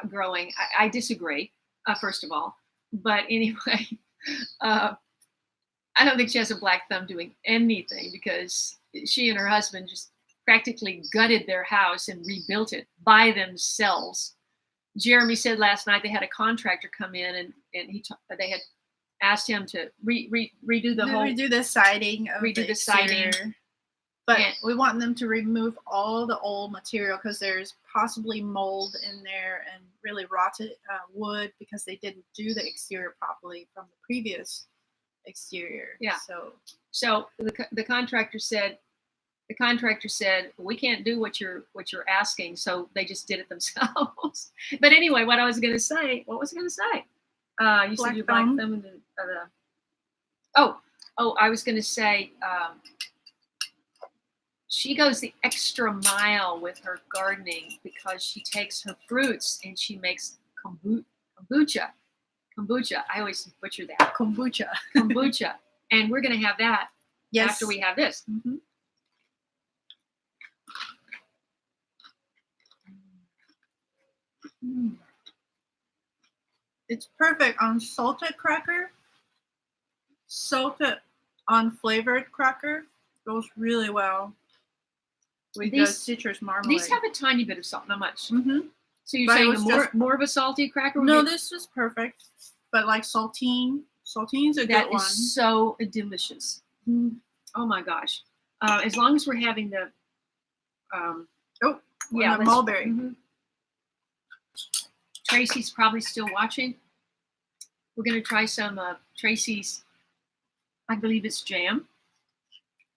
growing. I disagree, first of all. But anyway, I don't think she has a black thumb doing anything because she and her husband just practically gutted their house and rebuilt it by themselves. Jeremy said last night they had a contractor come in and they had asked him to redo the siding. Redo the siding. But we want them to remove all the old material because there's possibly mold in there and really rotted wood because they didn't do the exterior properly from the previous exterior. Yeah. So the contractor said we can't do what you're asking, so they just did it themselves. But anyway, what was I going to say? You said you black thumb. I was going to say. She goes the extra mile with her gardening because she takes her fruits and she makes kombucha. I always butcher that. Kombucha. And we're going to have that after we have this. Mm-hmm. It's perfect on salted cracker. Salted unflavored cracker goes really well. These citrus marmalade. These have a tiny bit of salt, not much. Mm-hmm. So you're saying more of a salty cracker? No, this is perfect. But like saltine is a good one. That is so delicious. Mm. Oh my gosh. As long as we're having the the mulberry. Mm-hmm. Tracy's probably still watching. We're going to try some Tracy's, I believe it's jam.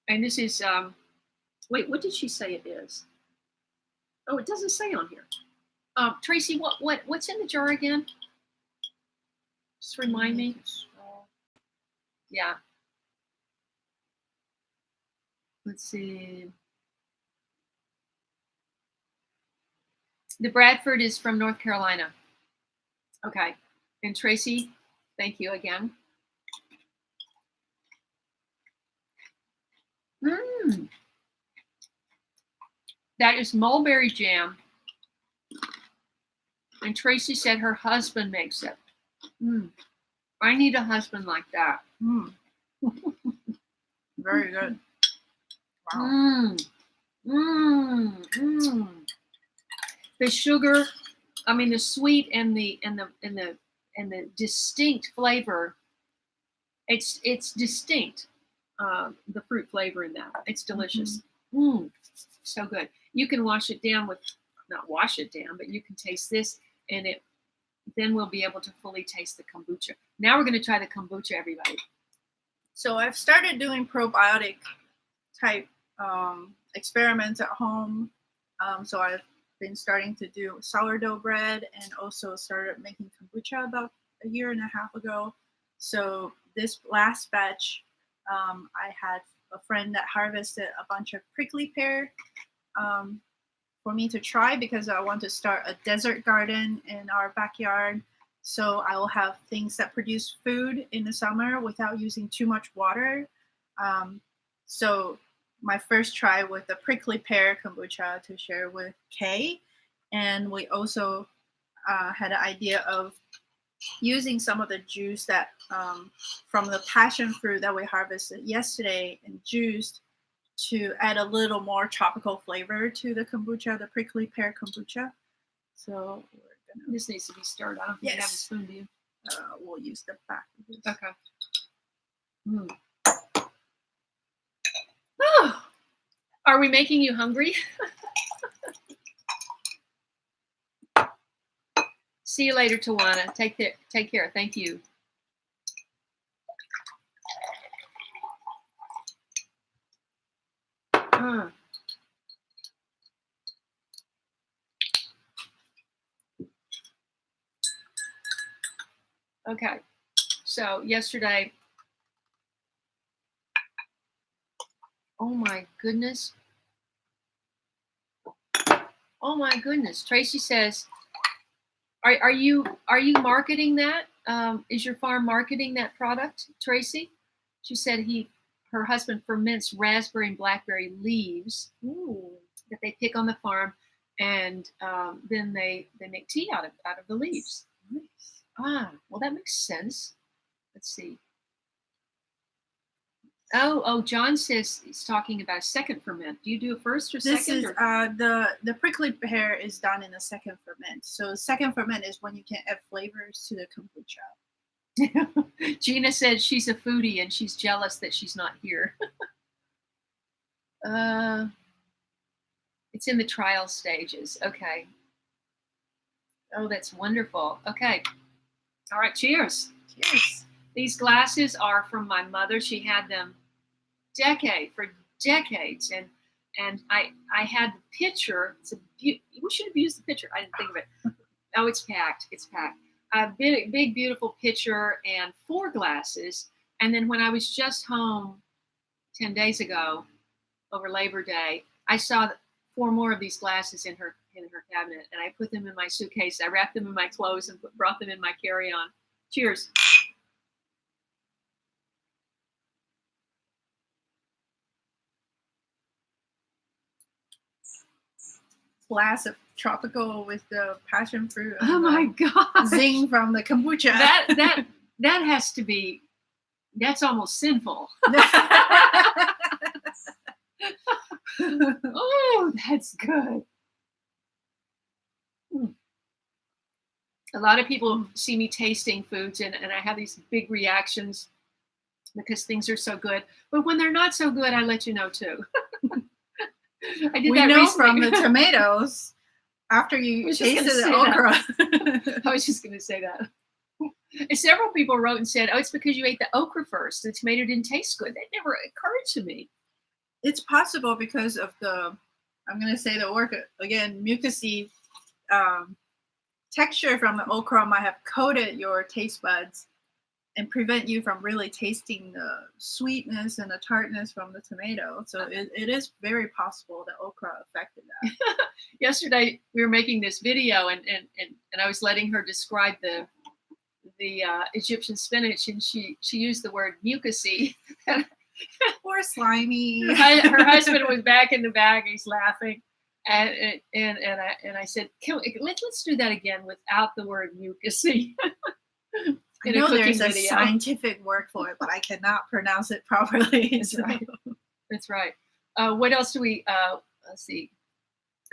And this is, wait, what did she say it is? Oh, it doesn't say on here. Tracy, what's in the jar again? Just remind me. Yeah. Let's see. The Bradford is from North Carolina. Okay. And Tracy, thank you again. That is mulberry jam. And Tracy said her husband makes it. I need a husband like that. Very good. Wow. The sugar, I mean the sweet and the distinct flavor. It's distinct. The fruit flavor in that. It's delicious. So good. You can wash it down with, not wash it down, but you can taste this, and then we'll be able to fully taste the kombucha. Now we're going to try the kombucha, everybody. So I've started doing probiotic type experiments at home. So I've been starting to do sourdough bread and also started making kombucha about a year and a half ago. So this last batch, I had a friend that harvested a bunch of prickly pear for me to try because I want to start a desert garden in our backyard. So I will have things that produce food in the summer without using too much water. So my first try with the prickly pear kombucha to share with Kaye. And we also had an idea of using some of the juice that from the passion fruit that we harvested yesterday and juiced to add a little more tropical flavor to the kombucha, the prickly pear kombucha. So this needs to be stirred. I don't think you have a spoon, do you? We'll use the back of this. Okay. Oh, are we making you hungry? See you later, Tawana. Take care. Thank you. Okay. So yesterday, oh my goodness. Tracy says, are you marketing that? Is your farm marketing that product, Tracy? She said her husband ferments raspberry and blackberry leaves that they pick on the farm, and then they make tea out of the leaves. Nice. Well, that makes sense. Let's see. Oh, John says he's talking about a second ferment. Do you do a first or second? This is the prickly pear is done in a second ferment. So second ferment is when you can add flavors to the kombucha. Gina said she's a foodie and she's jealous that she's not here. It's in the trial stages. Okay. Oh, that's wonderful. Okay. All right. Cheers. Cheers. These glasses are from my mother. She had them for decades, and I had the pitcher. We should have used the pitcher. I didn't think of it. Oh, it's packed. A big, beautiful pitcher and 4 glasses. And then when I was just home 10 days ago, over Labor Day, I saw 4 more of these glasses in her cabinet, and I put them in my suitcase. I wrapped them in my clothes and brought them in my carry-on. Cheers. Glass of tropical with the passion fruit. Oh my God! Zing from the kombucha. That has to be. That's almost sinful. Oh, that's good. A lot of people see me tasting foods, and I have these big reactions. because things are so good. But when they're not so good, I let you know too. I did We that know recently. from the tomatoes after you tasted the okra. I was just going to say that. And several people wrote and said, "Oh, it's because you ate the okra first. The tomato didn't taste good." That never occurred to me. It's possible because of the, I'm going to say the word again, mucousy texture from the okra might have coated your taste buds and prevent you from really tasting the sweetness and the tartness from the tomato. So it is very possible that okra affected that. Yesterday we were making this video, and I was letting her describe the Egyptian spinach, and she used the word mucousy. Or slimy. Her husband was back in the back. He's laughing, and I said, let's do that again without the word mucousy. I know there's a scientific word for it, but I cannot pronounce it properly. That's right. That's right. What else do we? Let's see.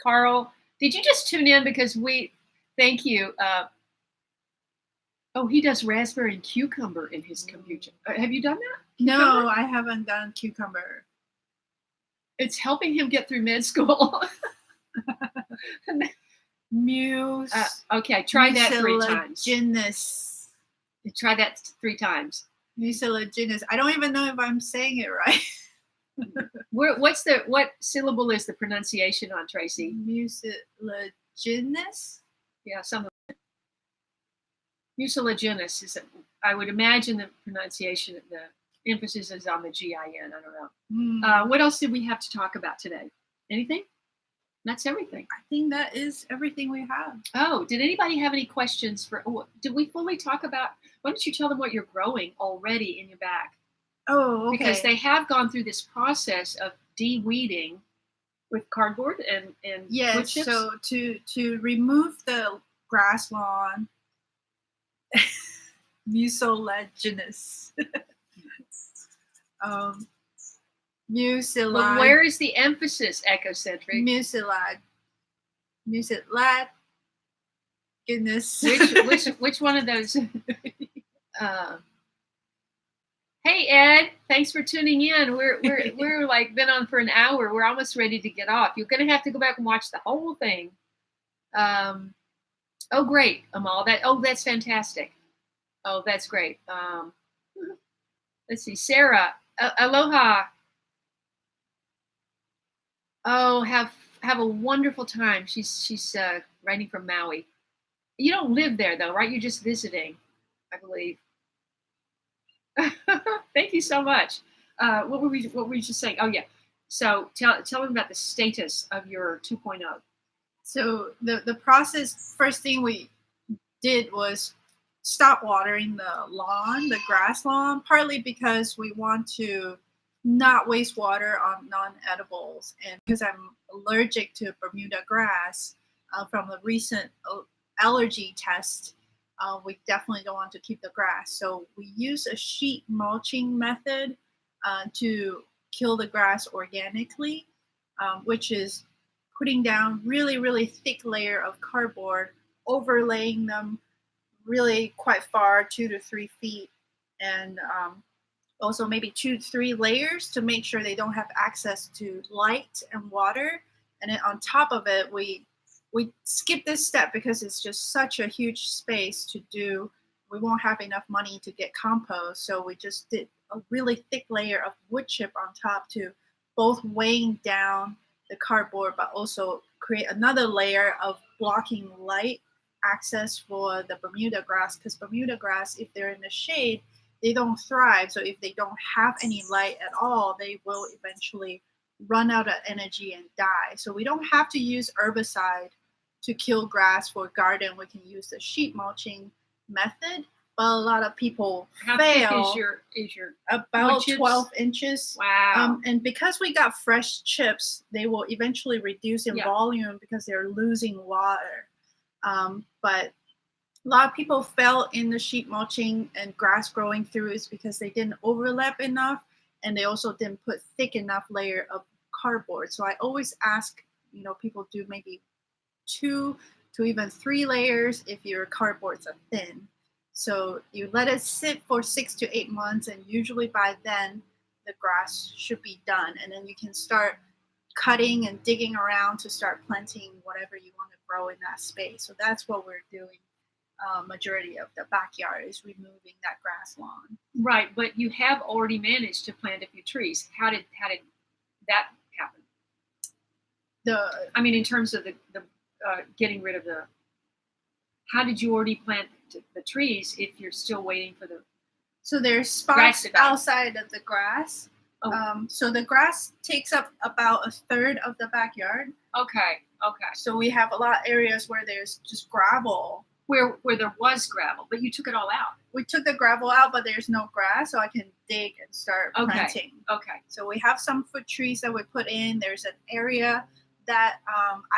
Carl, did you just tune in because we? Thank you. Oh, he does raspberry and cucumber in his kombucha. Have you done that? Cucumber? No, I haven't done cucumber. It's helping him get through med school. Muse. Okay, try that 3 times. Mucilaginous. Try that 3 times. Mucilaginous. I don't even know if I'm saying it right. What syllable is the pronunciation on, Tracy? Mucilaginous? Yeah, something. Mucilaginous is, I would imagine the pronunciation, the emphasis is on the GIN. I don't know. What else did we have to talk about today? Anything? That's everything. I think that is everything we have. Oh, did anybody have any questions for? Oh, did we fully talk about? Why don't you tell them what you're growing already in your back? Oh, okay. Because they have gone through this process of de-weeding with cardboard and yes. wood chips. So to remove the grass lawn, mucilaginous. Mucilage. But where is the emphasis, ecocentric? Goodness. Which one of those? Hey Ed, thanks for tuning in. We're like been on for an hour. We're almost ready to get off. You're gonna have to go back and watch the whole thing. Oh great, Amal. That's fantastic. Oh, that's great. Let's see, Sarah. Aloha. Oh, have a wonderful time. She's writing from Maui. You don't live there though, right? You're just visiting, I believe. Thank you so much. What were we just saying? Oh yeah. So tell them about the status of your 2.0. So the process, first thing we did was stop watering the grass lawn, partly because we want to not waste water on non-edibles, and because I'm allergic to Bermuda grass from the recent allergy test, we definitely don't want to keep the grass. So we use a sheet mulching method to kill the grass organically, which is putting down really, really thick layer of cardboard, overlaying them really quite far, 2 to 3 feet, and also maybe 2 to 3 layers to make sure they don't have access to light and water. And then on top of it, we skip this step because it's just such a huge space to do. We won't have enough money to get compost, so we just did a really thick layer of wood chip on top to both weighing down the cardboard, but also create another layer of blocking light access for the Bermuda grass, because Bermuda grass, if they're in the shade, they don't thrive. So if they don't have any light at all, they will eventually run out of energy and die. So we don't have to use herbicide to kill grass for garden. We can use the sheet mulching method, but a lot of people fail. How thick is your about 12 inches. Wow. And because we got fresh chips, they will eventually reduce in volume because they're losing water. But a lot of people fell in the sheet mulching and grass growing through is because they didn't overlap enough, and they also didn't put thick enough layer of cardboard. So I always ask, people do maybe 2 to even 3 layers if your cardboards are thin. So you let it sit for 6 to 8 months, and usually by then the grass should be done, and then you can start cutting and digging around to start planting whatever you want to grow in that space. So that's what we're doing. Majority of the backyard is removing that grass lawn. Right, but you have already managed to plant a few trees. How did that happen? I mean, in terms of the getting rid of the. How did you already plant the trees if you're still waiting for the? So there's spots outside of the grass. Oh. So the grass takes up about a third of the backyard. Okay. So we have a lot of areas where there's just gravel. Where there was gravel, but you took it all out. We took the gravel out, but there's no grass, so I can dig and start planting. Okay. So we have some fruit trees that we put in. There's an area that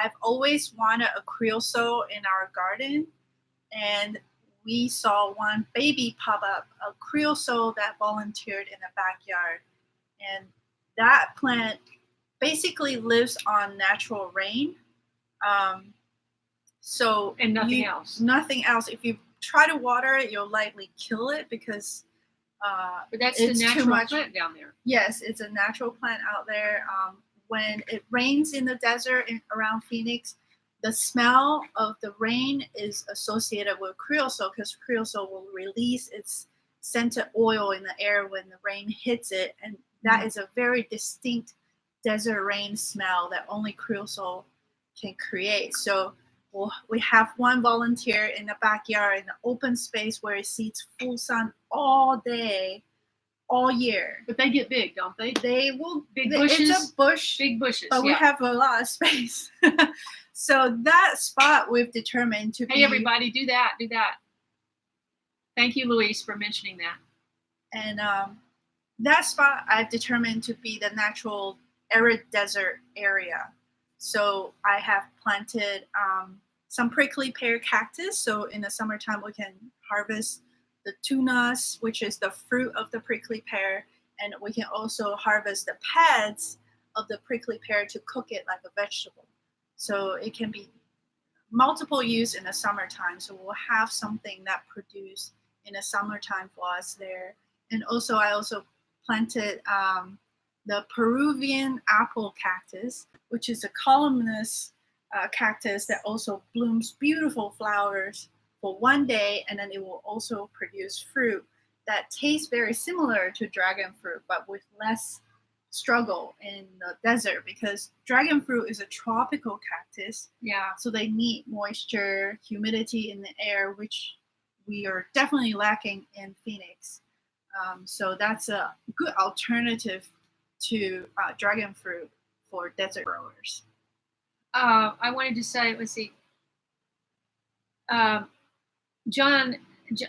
I've always wanted a creosote in our garden, and we saw one baby pop up, a creosote that volunteered in the backyard. And that plant basically lives on natural rain. And nothing else. Nothing else. If you try to water it, you'll likely kill it because but that's the natural plant down there. Yes, it's a natural plant out there. When it rains in the desert around Phoenix, the smell of the rain is associated with creosote because creosote will release its scented oil in the air when the rain hits it, and that is a very distinct desert rain smell that only creosote can create. So we have one volunteer in the backyard in an open space where it sees full sun all day, all year. But they get big, don't they? They will. Big bushes. It's a bush. Big bushes. But we have a lot of space. So that spot we've determined to be. Hey, everybody, do that. Thank you, Louise, for mentioning that. And that spot I've determined to be the natural arid desert area. So I have planted some prickly pear cactus. So in the summertime, we can harvest the tunas, which is the fruit of the prickly pear. And we can also harvest the pads of the prickly pear to cook it like a vegetable. So it can be multiple use in the summertime. So we'll have something that produce in the summertime for us there. And also I also planted the Peruvian apple cactus, which is a columnus cactus that also blooms beautiful flowers for one day, and then it will also produce fruit that tastes very similar to dragon fruit, but with less struggle in the desert, because dragon fruit is a tropical cactus. Yeah. So they need moisture, humidity in the air, which we are definitely lacking in Phoenix. So that's a good alternative to dragon fruit for desert growers. I wanted to say, let's see. John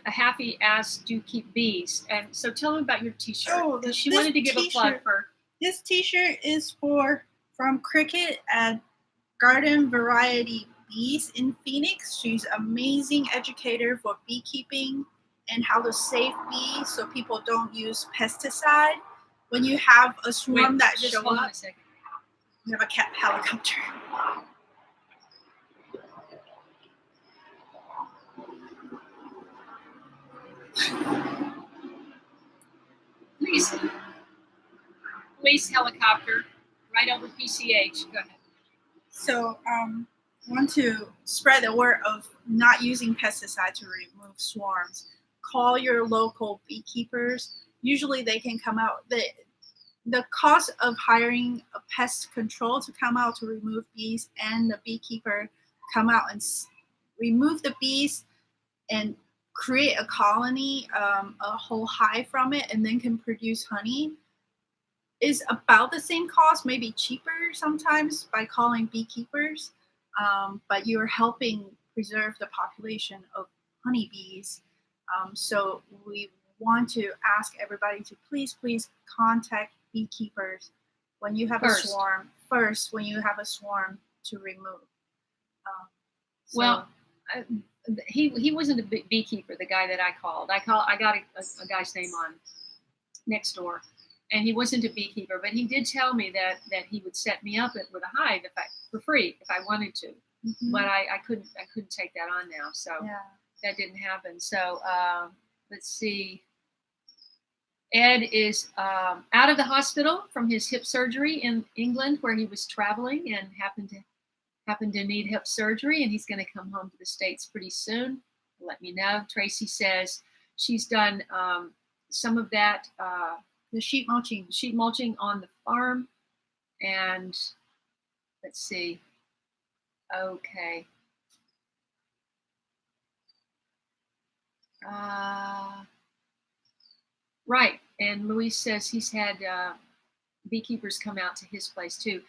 Haffey asked, "Do you keep bees?" And so tell him about your T-shirt. Oh, she wanted to give a plug for. This T-shirt is from Cricket at Garden Variety Bees in Phoenix. She's an amazing educator for beekeeping and how to save bees so people don't use pesticide. When you have a swarm that show up, you have a cat helicopter. Police helicopter right over PCH. Go ahead. So want to spread the word of not using pesticide to remove swarms. Call your local beekeepers. Usually they can come out. The cost of hiring a pest control to come out to remove bees and the beekeeper come out and remove the bees and create a colony, a whole hive from it, and then can produce honey is about the same cost, maybe cheaper sometimes by calling beekeepers, but you're helping preserve the population of honeybees. So we want to ask everybody to please contact beekeepers when you have a swarm to remove. He wasn't a beekeeper, the guy that I called. I got a guy's name on next door, and he wasn't a beekeeper, but he did tell me that he would set me up with a hive for free if I wanted to. Mm-hmm. But I couldn't take that on now. So yeah. that didn't happen. So let's see. Ed is out of the hospital from his hip surgery in England, where he was traveling and happened to need hip surgery, and he's going to come home to the States pretty soon. Let me know. Tracy says she's done some of that, the sheet mulching on the farm. And let's see. Okay. Right. And Luis says he's had beekeepers come out to his place too.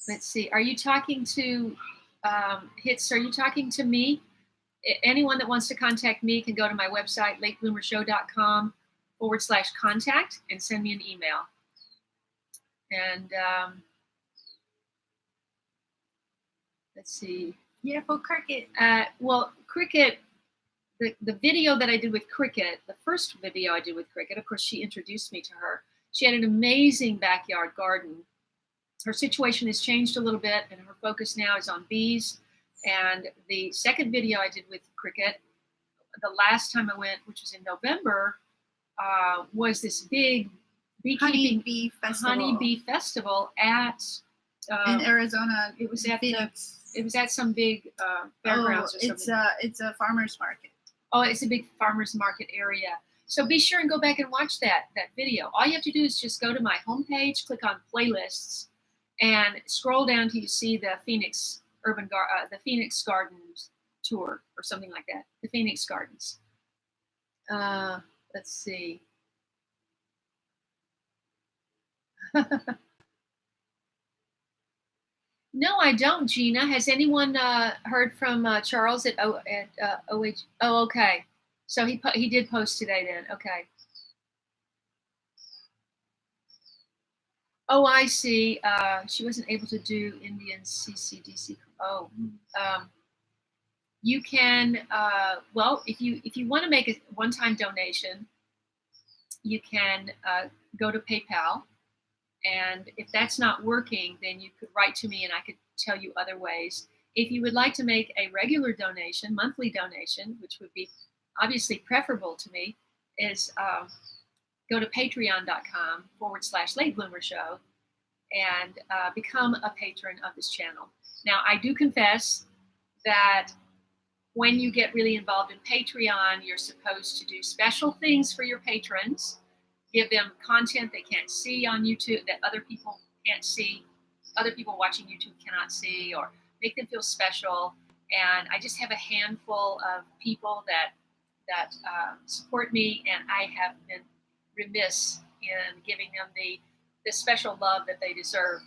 Let's see. Are you talking to Hits? Are you talking to me? Anyone that wants to contact me can go to my website, latebloomershow.com/contact, and send me an email. And let's see. Yeah, for Cricket. Well, Cricket. The video that I did with Cricket, the first video I did with Cricket, of course, she introduced me to her. She had an amazing backyard garden. Her situation has changed a little bit, and her focus now is on bees. And the second video I did with Cricket, the last time I went, which was in November, was this big honeybee festival at in Arizona. It was at some big fairgrounds or something. It's a farmer's market. Oh, it's a big farmer's market area. So be sure and go back and watch that video. All you have to do is just go to my homepage, click on playlists, and scroll down till you see the Phoenix Gardens tour or something like that. The Phoenix Gardens. Let's see. No, I don't, Gina. Has anyone heard from Charles at OH? Oh, okay. So he did post today then. Okay. Oh, I see. She wasn't able to do Indian CCDC. Oh, you can. Well, if you want to make a one-time donation, you can go to PayPal. And if that's not working, then you could write to me and I could tell you other ways. If you would like to make a regular donation, monthly donation, which would be obviously preferable to me, is go to patreon.com/Late Bloomer Show and become a patron of this channel. Now, I do confess that when you get really involved in Patreon, you're supposed to do special things for your patrons. Give them content they can't see on YouTube, that other people can't see, other people watching YouTube cannot see, or make them feel special. And I just have a handful of people that support me, and I have been remiss in giving them the special love that they deserve.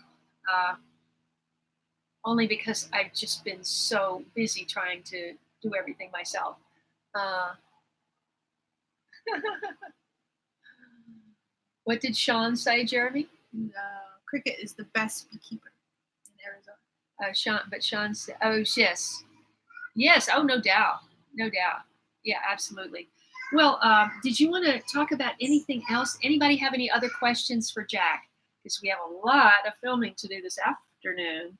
Only because I've just been so busy trying to do everything myself. What did Sean say, Jeremy? Cricket is the best beekeeper in Arizona. Sean said, oh, yes. Oh, no doubt. Yeah, absolutely. Well, did you want to talk about anything else? Anybody have any other questions for Jacq? Because we have a lot of filming to do this afternoon.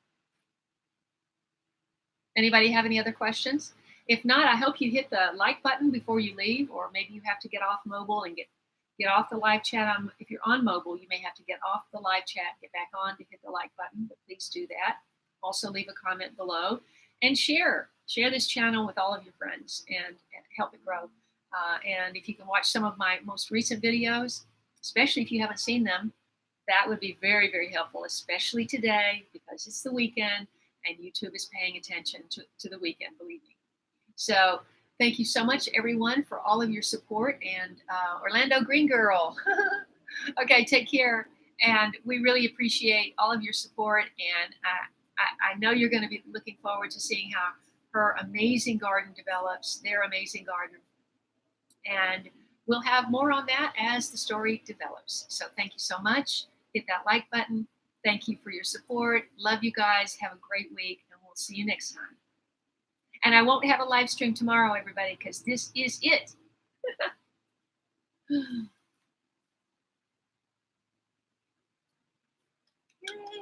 Anybody have any other questions? If not, I hope you hit the like button before you leave, or maybe you have to get off mobile and get off the live chat. If you're on mobile, you may have to get off the live chat, get back on to hit the like button, but please do that. Also leave a comment below and share this channel with all of your friends and help it grow. And if you can watch some of my most recent videos, especially if you haven't seen them, that would be very, very helpful, especially today because it's the weekend and YouTube is paying attention to the weekend, believe me. So thank you so much, everyone, for all of your support. And Orlando Green Girl. Okay, take care. And we really appreciate all of your support. And I know you're going to be looking forward to seeing how her amazing garden develops, their amazing garden. And we'll have more on that as the story develops. So thank you so much. Hit that like button. Thank you for your support. Love you guys. Have a great week. And we'll see you next time. And I won't have a live stream tomorrow, everybody, because this is it.